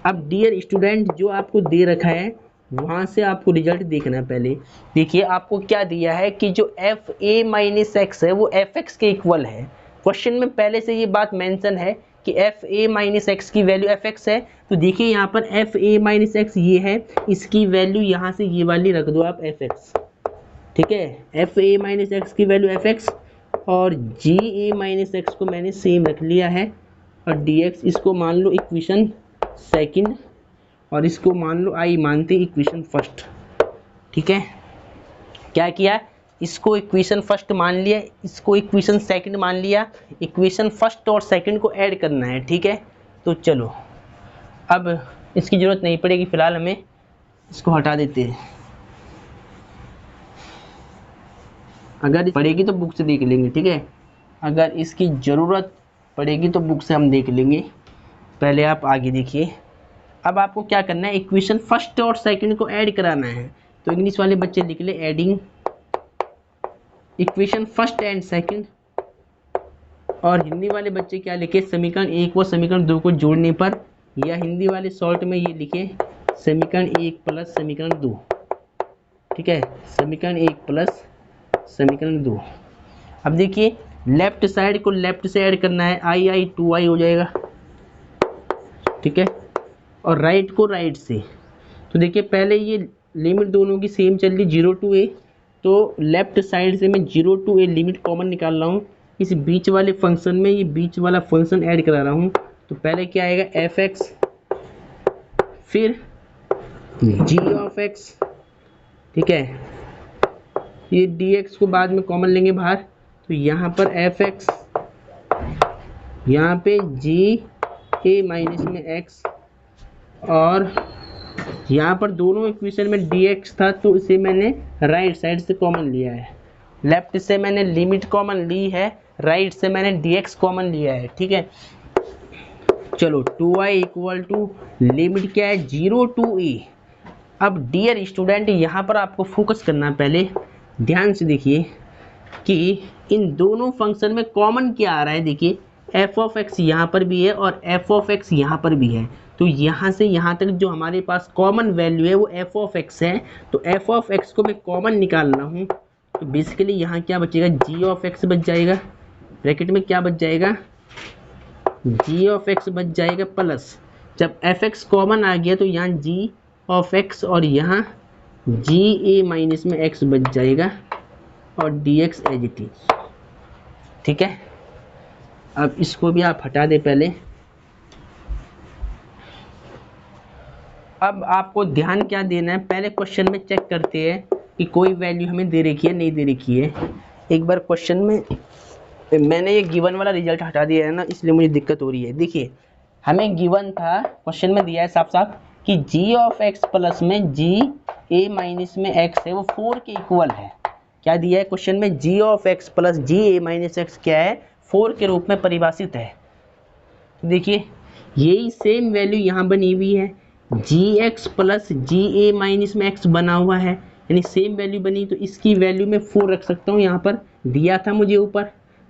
अब डियर स्टूडेंट जो आपको दे रखा है वहाँ से आपको रिजल्ट देखना है। पहले देखिए आपको क्या दिया है कि जो एफ ए माइनस एक्स है वो एफ एक्स के इक्वल है। क्वेश्चन में पहले से ये बात मेंशन है कि एफ ए माइनस एक्स की वैल्यू एफ एक्स है। तो देखिए यहाँ पर एफ ए माइनस एक्स ये है, इसकी वैल्यू यहाँ से ये वाली रख दो आप एफ एक्स। ठीक है, एफ ए माइनस एक्स की वैल्यू एफ एक्स और जी ए माइनस एक्स को मैंने सेम रख लिया है और डी एक्स इसको मान लो इक्वेशन सेकंड और इसको मान लो आई मानते इक्वेशन फर्स्ट। ठीक है, क्या किया, इसको इक्वेशन फर्स्ट मान लिया, इसको इक्वेशन सेकंड मान लिया, इक्वेशन फर्स्ट और सेकंड को ऐड करना है। ठीक है, तो चलो अब इसकी ज़रूरत नहीं पड़ेगी, फिलहाल हमें इसको हटा देते हैं। अगर पड़ेगी तो बुक से देख लेंगे। ठीक है, अगर इसकी ज़रूरत पड़ेगी तो बुक से हम देख लेंगे, पहले आप आगे देखिए। अब आपको क्या करना है, इक्वेशन फर्स्ट और सेकंड को ऐड कराना है। तो इंग्लिश वाले बच्चे लिख ले adding equation first and second, और हिंदी वाले बच्चे क्या लिखे, समीकरण 1 व समीकरण 2 को जोड़ने पर, या हिंदी वाले शॉर्ट में ये लिखे समीकरण 1 प्लस समीकरण 2। ठीक है, समीकरण 1 प्लस समीकरण 2। अब देखिए लेफ्ट साइड को लेफ्ट से ऐड करना है, आई आई 2i हो जाएगा। ठीक है, और राइट को राइट से। तो देखिए पहले ये लिमिट दोनों की सेम चल रही 0 to a, तो लेफ्ट साइड से मैं 0 to a लिमिट कॉमन निकाल रहा हूँ, इस बीच वाले फंक्शन में ये बीच वाला फंक्शन ऐड करा रहा हूँ। तो पहले क्या आएगा एफ एक्स, फिर जी ऑफ एक्स। ठीक है, ये डी एक्स को बाद में कॉमन लेंगे बाहर, तो यहाँ पर एफ एक्स यहाँ पे जी ए माइनस में एक्स, और यहाँ पर दोनों इक्वेशन में dx था तो इसे मैंने राइट साइड से कॉमन लिया है। लेफ्ट से मैंने लिमिट कॉमन ली है, राइट से मैंने dx कॉमन लिया है। ठीक है, चलो 2y इक्वल टू लिमिट क्या है 0 टू a। अब डियर स्टूडेंट यहाँ पर आपको फोकस करना है, पहले ध्यान से देखिए कि इन दोनों फंक्शन में कॉमन क्या आ रहा है। देखिए एफ ऑफ एक्स यहाँ पर भी है और एफ ऑफ एक्स यहाँ पर भी है, तो यहाँ से यहाँ तक जो हमारे पास कॉमन वैल्यू है वो एफ ऑफ एक्स है। तो एफ ऑफ एक्स को मैं कॉमन निकालना हूँ, तो बेसिकली यहाँ क्या बचेगा जी ऑफ एक्स बच जाएगा, ब्रैकेट में क्या बच जाएगा जी ऑफ एक्स बच जाएगा, प्लस जब एफ एक्स कॉमन आ गया तो यहाँ जी ऑफ एक्स और यहाँ जी ए माइनस में एक्स बच जाएगा और d x as it is. ठीक है, अब इसको भी आप हटा दें पहले। अब आपको ध्यान क्या देना है, पहले क्वेश्चन में चेक करते हैं कि कोई वैल्यू हमें दे रखी है नहीं दे रखी है। एक बार क्वेश्चन में मैंने ये गिवन वाला रिजल्ट हटा दिया है ना, इसलिए मुझे दिक्कत हो रही है। देखिए हमें गिवन था, क्वेश्चन में दिया है साफ साफ कि जी ऑफ एक्स प्लस में जी ए माइनस में एक्स है वो 4 के इक्वल है। क्या दिया है क्वेश्चन में, g of x plus g a minus x क्या है 4 के रूप में परिभाषित है। तो देखिए यही सेम वैल्यू यहाँ बनी हुई है, जी x plus g a minus में एक्स बना हुआ है, यानी सेम वैल्यू बनी, तो इसकी वैल्यू मैं 4 रख सकता हूँ, यहाँ पर दिया था मुझे ऊपर।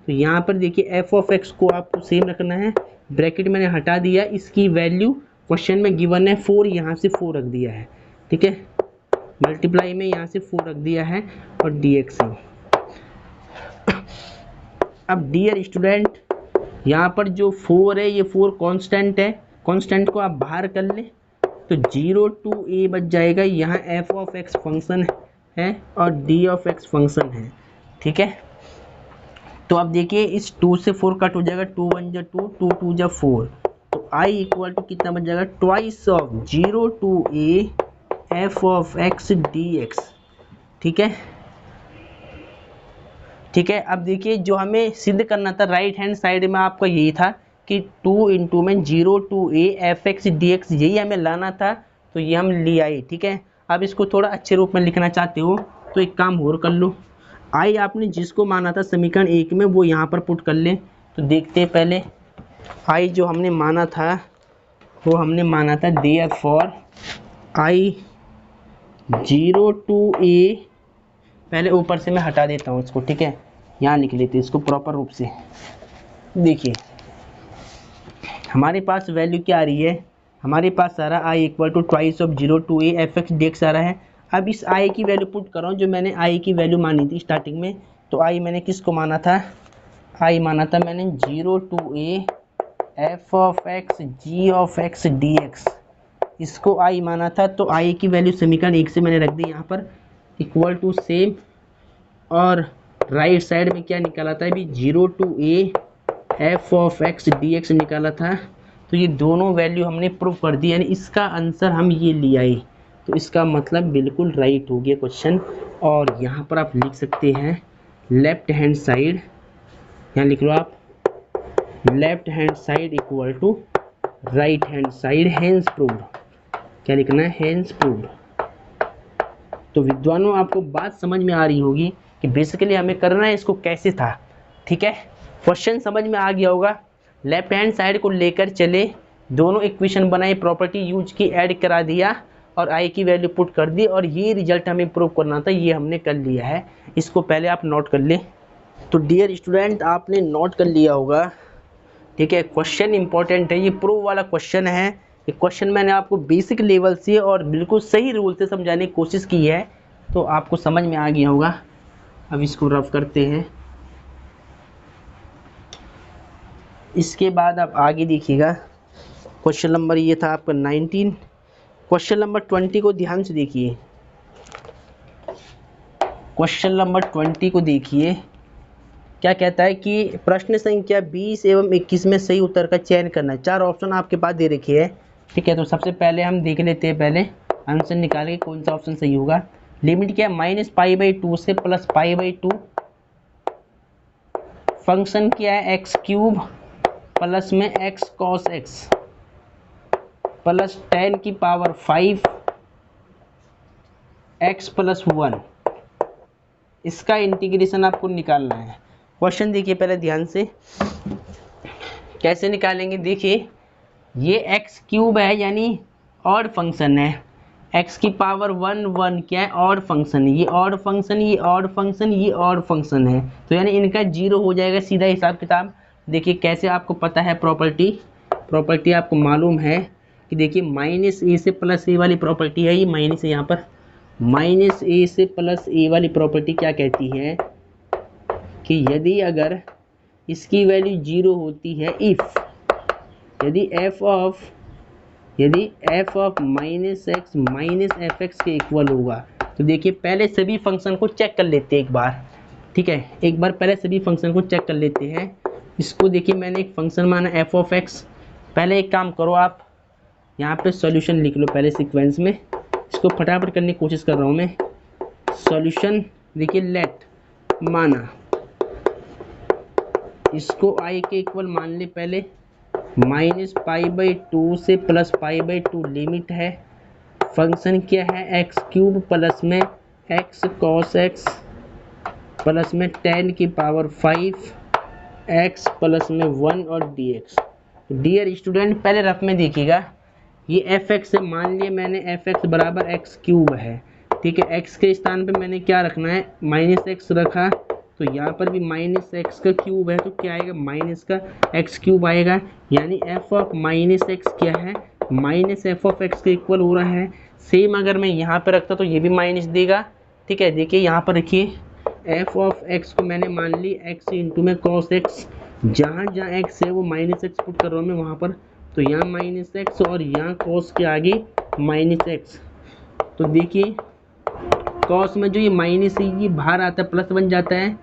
तो यहाँ पर देखिए एफ ऑफ एक्स को आपको सेम रखना है, ब्रैकेट मैंने हटा दिया, इसकी वैल्यू क्वेश्चन में गिवन है 4, यहाँ से 4 रख दिया है। ठीक है, मल्टीप्लाई में यहाँ से 4 रख दिया है और डी एक्स है। अब डियर स्टूडेंट यहाँ पर जो 4 है ये 4 कांस्टेंट है, कांस्टेंट को आप बाहर कर लें तो 0 टू ए बच जाएगा, यहाँ एफ ऑफ एक्स फंक्शन है और डी ऑफ एक्स फंक्शन है। ठीक है, तो अब देखिए इस 2 से 4 कट हो जाएगा, 2 1 जा 2, 2 2 जा 4, तो आई इक्वल टू कितना बच जाएगा twice of 0 to a f of x d x. ठीक है, ठीक है, अब देखिए जो हमें सिद्ध करना था राइट हैंड साइड में आपका यही था कि 2 इंटू में 0 to a f x d x, यही हमें लाना था, तो ये हम ले आए। ठीक है, अब इसको थोड़ा अच्छे रूप में लिखना चाहते हो तो एक काम और कर लो, आई आपने जिसको माना था समीकरण 1 में वो यहाँ पर पुट कर लें। तो देखते हैं पहले आई जो हमने माना था वो हमने माना था देयरफॉर आई 0 टू ए, पहले ऊपर से मैं हटा देता हूँ इसको। ठीक है, यहाँ लिख लेते हैं इसको प्रॉपर रूप से। देखिए हमारे पास वैल्यू क्या आ रही है, हमारे पास आ रहा है I equal to twice of 0 to a f x d x आ रहा है। अब इस आई की वैल्यू पुट कर रहा हूँ, जो मैंने आई की वैल्यू मानी थी स्टार्टिंग में, तो आई मैंने किसको माना था, आई माना था मैंने 0 to a f of x g of x d x, इसको आई माना था। तो आई की वैल्यू समीकरण 1 से मैंने रख दी यहाँ पर इक्वल टू सेम, और राइट साइड में क्या निकाला था अभी 0 to a f of x d x निकाला था। तो ये दोनों वैल्यू हमने प्रूव कर दी, यानी इसका आंसर हम ये ले आए, तो इसका मतलब बिल्कुल राइट हो गया क्वेश्चन। और यहाँ पर आप लिख सकते हैं लेफ्ट हैंड साइड, यहाँ लिख लो आप left hand side equal to right hand side, hence proved. क्या लिखना है, हैंस प्रूव्ड। तो विद्वानों आपको बात समझ में आ रही होगी कि बेसिकली हमें करना है इसको कैसे था। ठीक है, क्वेश्चन समझ में आ गया होगा। लेफ्ट हैंड साइड को लेकर चले, दोनों इक्वेशन बनाई, प्रॉपर्टी यूज की, ऐड करा दिया और आई की वैल्यू पुट कर दी, और ये रिजल्ट हमें प्रूव करना था, ये हमने कर लिया है। इसको पहले आप नोट कर लें। तो डियर स्टूडेंट आपने नोट कर लिया होगा। ठीक है, क्वेश्चन इंपॉर्टेंट है, ये प्रूव वाला क्वेश्चन है। ये क्वेश्चन मैंने आपको बेसिक लेवल से और बिल्कुल सही रूल से समझाने की कोशिश की है, तो आपको समझ में आ गया होगा। अब इसको रफ करते हैं। इसके बाद आप आगे देखिएगा, क्वेश्चन नंबर ये था आपका 19। क्वेश्चन नंबर 20 को ध्यान से देखिए, क्वेश्चन नंबर 20 को देखिए क्या कहता है कि प्रश्न संख्या 20 एवं 21 में सही उत्तर का चयन करना है। 4 ऑप्शन आपके पास दे रखे हैं। ठीक है, तो सबसे पहले हम देख लेते हैं, पहले आंसर निकाल के कौन सा ऑप्शन सही होगा। लिमिट क्या है, -π/2 से +π/2, फंक्शन क्या है x³ प्लस में x cos x प्लस 10 की पावर 5 x प्लस 1, इसका इंटीग्रेशन आपको निकालना है। क्वेश्चन देखिए पहले ध्यान से, कैसे निकालेंगे। देखिए ये x क्यूब है यानी ऑड फंक्शन है, x की पावर 1 1 क्या है, ऑड फंक्शन है। ये ऑड फंक्शन, ये ऑड फंक्शन, ये ऑड फंक्शन है, तो यानी इनका जीरो हो जाएगा सीधा हिसाब किताब। देखिए कैसे आपको पता है, प्रॉपर्टी आपको मालूम है कि देखिए माइनस ए से प्लस ए वाली प्रॉपर्टी है, ये माइनस है यहाँ पर, माइनस ए से प्लस ए वाली प्रॉपर्टी क्या कहती है कि यदि अगर इसकी वैल्यू जीरो होती है, इफ यदि f of minus x minus F x के इक्वल होगा। तो देखिए पहले सभी फंक्शन को चेक कर लेते हैं एक बार, ठीक है, एक बार पहले सभी फंक्शन को चेक कर लेते हैं। इसको देखिए मैंने एक फंक्शन माना f ऑफ एक्स। पहले एक काम करो, आप यहाँ पे सॉल्यूशन लिख लो पहले सीक्वेंस में, इसको फटाफट करने की कोशिश कर रहा हूँ मैं। सॉल्यूशन देखिए, लेट माना इसको i के इक्वल मान ले पहले, माइनस पाई बाई 2 से प्लस पाई बाई 2 लिमिट है। फंक्शन क्या है, एक्स क्यूब प्लस में एक्स कॉस एक्स प्लस में 10 की पावर 5 एक्स प्लस में 1 और डी एक्स। डियर स्टूडेंट पहले रफ में देखिएगा, ये एफ एक्स से मान लिया मैंने एफ एक्स बराबर एक्स क्यूब है, ठीक है। एक्स के स्थान पे मैंने क्या रखना है, माइनस एक्स रखा, तो यहाँ पर भी माइनस एक्स का क्यूब है, तो क्या आएगा, माइनस का एक्स क्यूब आएगा। यानी एफ ऑफ माइनस एक्स क्या है, माइनस एफ ऑफ एक्स के इक्वल हो रहा है। सेम अगर मैं यहाँ पर रखता तो ये भी माइनस देगा, ठीक है। देखिए यहाँ पर रखिए, एफ ऑफ एक्स को मैंने मान ली एक्स इंटू में कॉस एक्स, जहाँ जहाँ एक्स है वो माइनस एक्स पुट कर रहा हूँ मैं वहाँ पर, तो यहाँ माइनस एक्स और यहाँ कॉस के आगे माइनस एक्स। तो देखिए कॉस में जो ये माइनस है ये बाहर आता है, प्लस बन जाता है।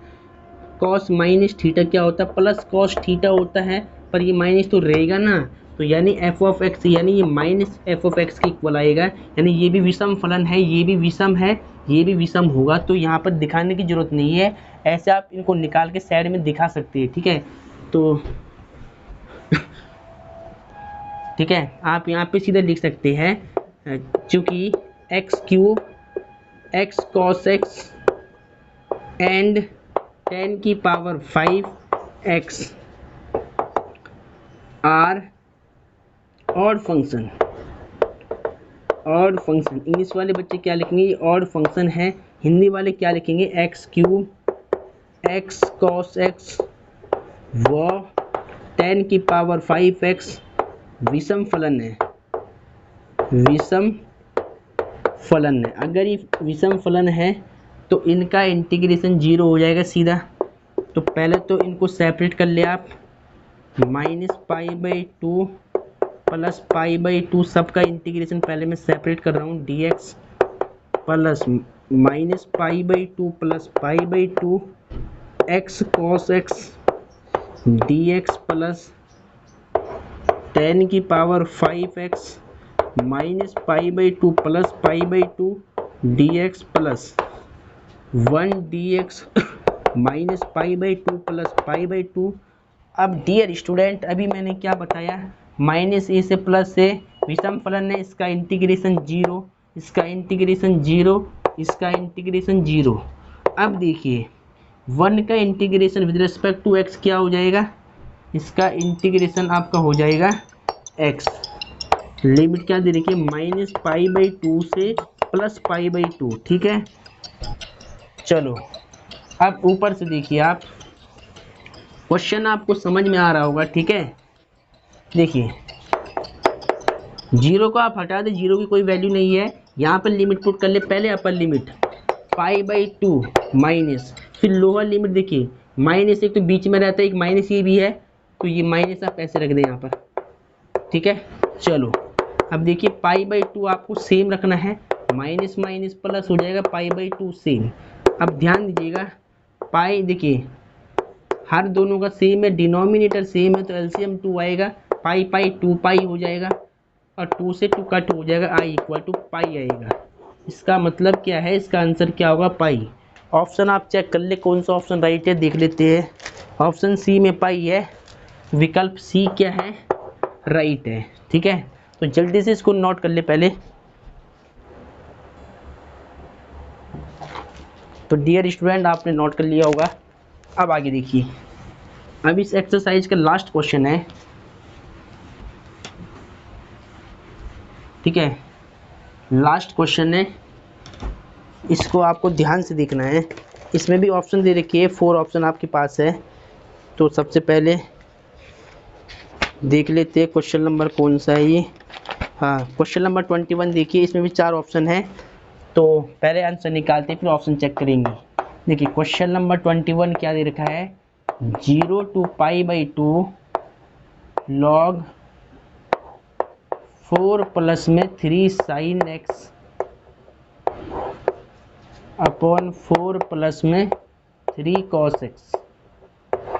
कॉस माइनस थीटा क्या होता है, प्लस कॉस थीटा होता है, पर ये माइनस तो रहेगा ना, तो यानी एफ ऑफ एक्स यानी ये माइनस एफ ऑफ एक्स के इक्वल आएगा। यानी ये भी विषम फलन है, ये भी विषम है, ये भी विषम होगा, तो यहाँ पर दिखाने की जरूरत नहीं है, ऐसे आप इनको निकाल के साइड में दिखा सकते हैं, ठीक है। तो ठीक है, आप यहाँ पे सीधे लिख सकते हैं, चूँकि x cube x cos x and 10 की power 5 x are odd function. English वाले बच्चे क्या लिखेंगे, ये ऑड फंक्शन है। हिंदी वाले क्या लिखेंगे, x cube x cos x व 10 की पावर 5 एक्स विषम फलन है, अगर ये विषम फलन है तो इनका इंटीग्रेशन जीरो हो जाएगा सीधा। तो पहले तो इनको सेपरेट कर ले आप, minus pi by 2 plus pi by 2 सबका इंटीग्रेशन पहले मैं सेपरेट कर रहा हूँ, D x plus minus pi by 2 plus pi by 2 x cos x d x plus 10 की power 5 x minus pi by 2 plus pi by 2 D x plus 1 D x minus pi by 2 plus pi by 2। अब dear student अभी मैंने क्या बताया, minus ए से plus से विषम फलन है, इसका इंटीग्रेशन जीरो, इसका इंटीग्रेशन जीरो, इसका इंटीग्रेशन जीरो। अब देखिए 1 का integration with respect to x क्या हो जाएगा, इसका इंटीग्रेशन आपका हो जाएगा एक्स, लिमिट क्या दे रखी है, माइनस पाई बाई 2 से प्लस पाई बाई 2, ठीक है। चलो अब ऊपर से देखिए आप, क्वेश्चन आपको समझ में आ रहा होगा, ठीक है। देखिए जीरो को आप हटा दे, जीरो की कोई वैल्यू नहीं है, यहाँ पर लिमिट पुट कर ले, पहले upper limit pi by 2 minus, फिर लोअर लिमिट देखिए माइनस, एक तो बीच में रहता है, एक माइनस ये भी है, तो ये माइनस आप ऐसे रख दें यहाँ पर, ठीक है। चलो अब देखिए पाई बाई 2 आपको सेम रखना है, माइनस माइनस प्लस हो जाएगा, पाई बाई 2 सेम। अब ध्यान दीजिएगा, पाई देखिए हर दोनों का सेम है, डिनोमिनेटर सेम है, तो एलसीएम 2 आएगा, पाई पाई 2 पाई हो जाएगा, और 2 से 2 कट हो जाएगा, आई इक्वल टू पाई आएगा। इसका मतलब क्या है, इसका आंसर क्या होगा, पाई। ऑप्शन आप चेक कर ले कौन सा ऑप्शन राइट है, देख लेते हैं। ऑप्शन सी में पाई है, विकल्प सी क्या है, राइट है। ठीक है, तो जल्दी से इसको नोट कर ले पहले। तो डियर स्टूडेंट आपने नोट कर लिया होगा। अब आगे देखिए, अब इस एक्सरसाइज का लास्ट क्वेश्चन है। ठीक है, लास्ट क्वेश्चन है, इसको आपको ध्यान से देखना है। इसमें भी ऑप्शन दे रखी है, 4 ऑप्शन आपके पास है। तो सबसे पहले देख लेते हैं क्वेश्चन नंबर कौन सा है ये। हाँ, क्वेश्चन नंबर 21 देखिए, इसमें भी 4 ऑप्शन है। तो पहले आंसर निकालते हैं फिर ऑप्शन चेक करेंगे। देखिए क्वेश्चन नंबर 21 क्या दे रखा है, 0 to π/2 log 4 प्लस में 3 sin x अपॉन 4 प्लस में 3 cos x,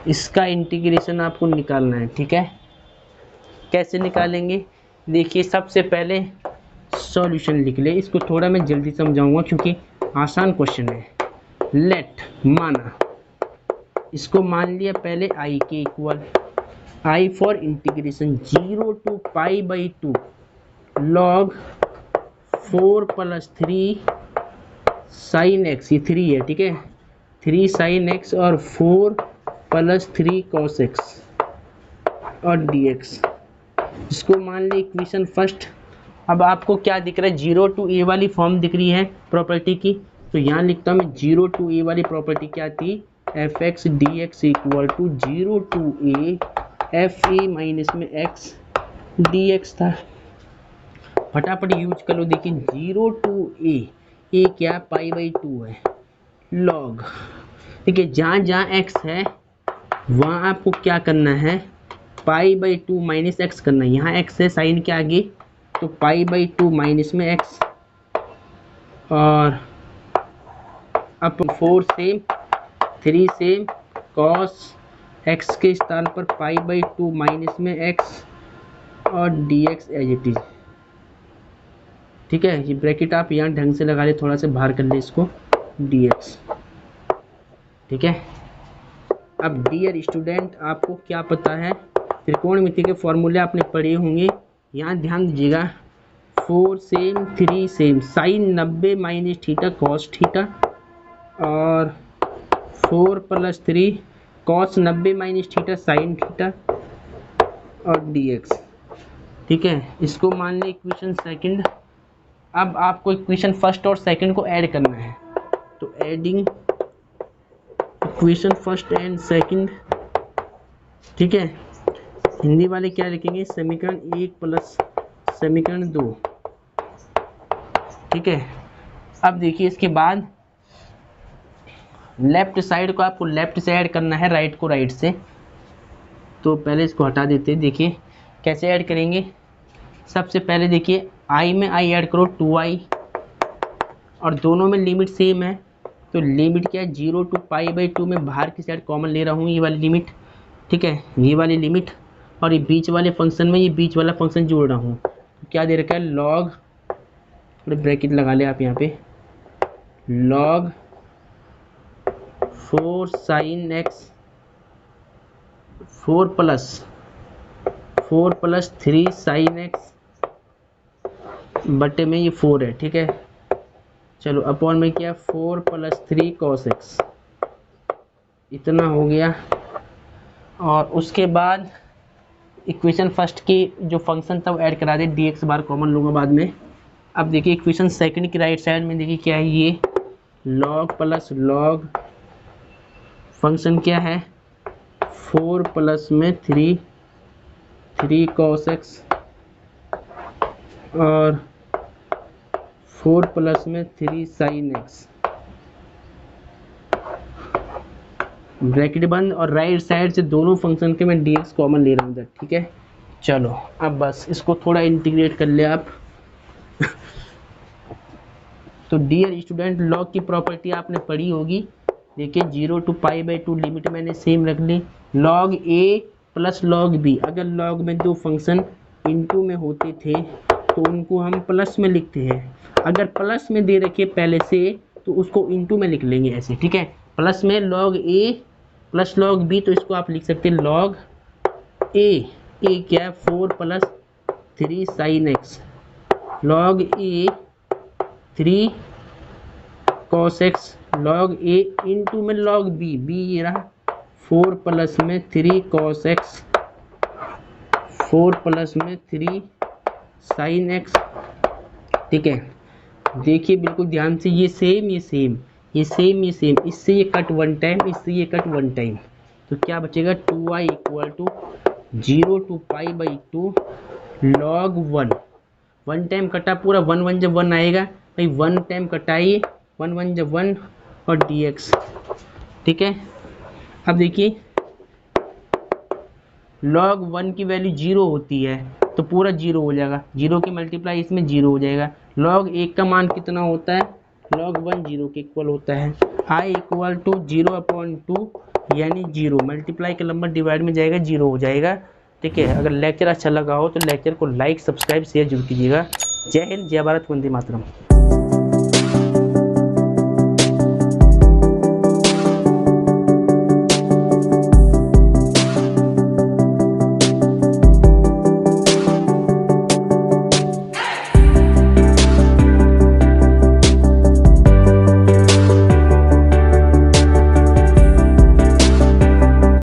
इसका इंटीग्रेशन आपको निकालना है। ठीक है, कैसे निकालेंगे, देखिए सबसे पहले सॉल्यूशन लिख ले। इसको थोड़ा मैं जल्दी समझाऊंगा क्योंकि आसान क्वेश्चन है। लेट, माना, इसको मान लिया पहले i के equal, i for integration 0 to π/2 log 4 plus 3 sin x, ये 3 है। ठीक है, 3 sin x और 4 प्लस 3 cos x और dx, इसको मान ली इक्वेशन फर्स्ट। अब आपको क्या दिख रहा है, 0 to a वाली फॉर्म दिख रही है प्रॉपर्टी की। तो यहाँ लिखता हूँ मैं 0 to a वाली प्रॉपर्टी क्या थी, fx dx equal to 0 to a fa minus में x dx था। फटाफट यूज कर लो। देखिए 0 to a क्या π/2 है, log। ठीक है, जहाँ जहाँ x है वहाँ आपको क्या करना है, π/2 माइनस एक्स करना है। यहाँ x है साइन के आगे, तो π/2 माइनस में x, और अब 4 सेम 3 सेम cos x के स्थान पर π/2 माइनस में x और dx एज इट इज। ठीक है, ये ब्रैकेट आप यहाँ ढंग से लगा ले, थोड़ा सा बाहर कर ले इसको, dx। ठीक है, अब डियर स्टूडेंट आपको क्या पता है, त्रिकोणमिति के फॉर्मूले आपने पढ़े होंगे, यहाँ ध्यान दीजिएगा। 4 same 3 same, sine 90 minus theta cos theta, और 4 plus 3 cos 90 minus theta sine theta और dx। ठीक है, इसको मान लें इक्वेशन सेकंड। अब आपको इक्वेशन फर्स्ट और सेकंड को ऐड करना है, तो adding equation first and second. ठीक है, हिंदी वाले क्या लिखेंगे, समीकरण 1 प्लस समीकरण 2। ठीक है, अब देखिए इसके बाद लेफ्ट साइड को आपको लेफ्ट से ऐड करना है, राइट को राइट से। तो पहले इसको हटा देते हैं। देखिए कैसे ऐड करेंगे, सबसे पहले देखिए i में i ऐड करो 2i, और दोनों में लिमिट सेम है। तो लिमिट क्या है, 0 to π/2 में बाहर की साइड कॉमन ले रहा हूँ, ये वाली लिमिट। ठीक है, ये वाली लिमिट, और ये बीच वाले फंक्शन में ये बीच वाला फंक्शन जोड़ रहा हूँ। तो क्या दे रखा है, लॉग, थोड़े ब्रैकेट लगा ले आप यहाँ पे, log 4 sin x 4 plus 3 sin x बटे में ये 4 है। ठीक है, चलो अपॉन में क्या, 4 प्लस 3 cos x, इतना हो गया। और उसके बाद इक्वेशन फर्स्ट की जो फंक्शन था वो ऐड करा दे, dx बार कॉमन लूँगा बाद में। अब देखिए इक्वेशन सेकंड की राइट साइड में देखिए क्या है, ये log प्लस log फंक्शन क्या है, 4 प्लस में 3 cos x और 4 प्लस में 3 sin x, ब्रैकेट बंद, और राइट साइड से दोनों फंक्शन के मैं dx कॉमन ले रहा हूँ इधर। ठीक है, चलो अब बस इसको थोड़ा इंटीग्रेट कर ले आप। तो डियर स्टूडेंट लॉग की प्रॉपर्टी आपने पढ़ी होगी। देखिए 0 to π/2 लिमिट मैंने सेम रख ली, log a plus log b। अगर log में दो फंक्शन इनटू में होते थे तो उनको हम प्लस में लिखते हैं, अगर प्लस में दे रखे पहले से तो उसको इनटू में लिख लेंगे ऐसे। ठीक है, प्लस में log a plus log b, तो इसको आप लिख सकते हैं log ए क्या है 4 प्लस 3 साइन एक्स, लॉग ए 3 कॉस एक्स, लॉग ए इंटू में लॉग बी ये रहा 4 प्लस में 3 कॉस एक्स, 4 प्लस में 3 साइन एक्स। ठीक है, देखिए बिल्कुल ध्यान से, ये सेम इससे ये कट वन टाइम, इससे ये कट वन टाइम, तो क्या बचेगा 2y equal to 0 to pi by 2 log 1, one time कटा पूरा, 1 1 जब 1 आएगा भाई, 1 टाइम कटाइए, 1 1 जब 1 और dx। ठीक है, अब देखिए log 1 की वैल्यू 0 होती है तो पूरा 0 हो जाएगा, 0 की मल्टीप्लाई इसमें 0 हो जाएगा। log 1 का मान कितना होता है, log 1 0 के इक्वल होता है, i इक्वल टू 0/2 यानी 0, मल्टीप्लाई का नंबर डिवाइड में जाएगा 0 हो जाएगा। ठीक है, अगर लेक्चर अच्छा लगा हो तो लेक्चर को लाइक सब्सक्राइब शेयर जरूर कीजिएगा। जय हिंद, जय भारत, वंदे मातरम।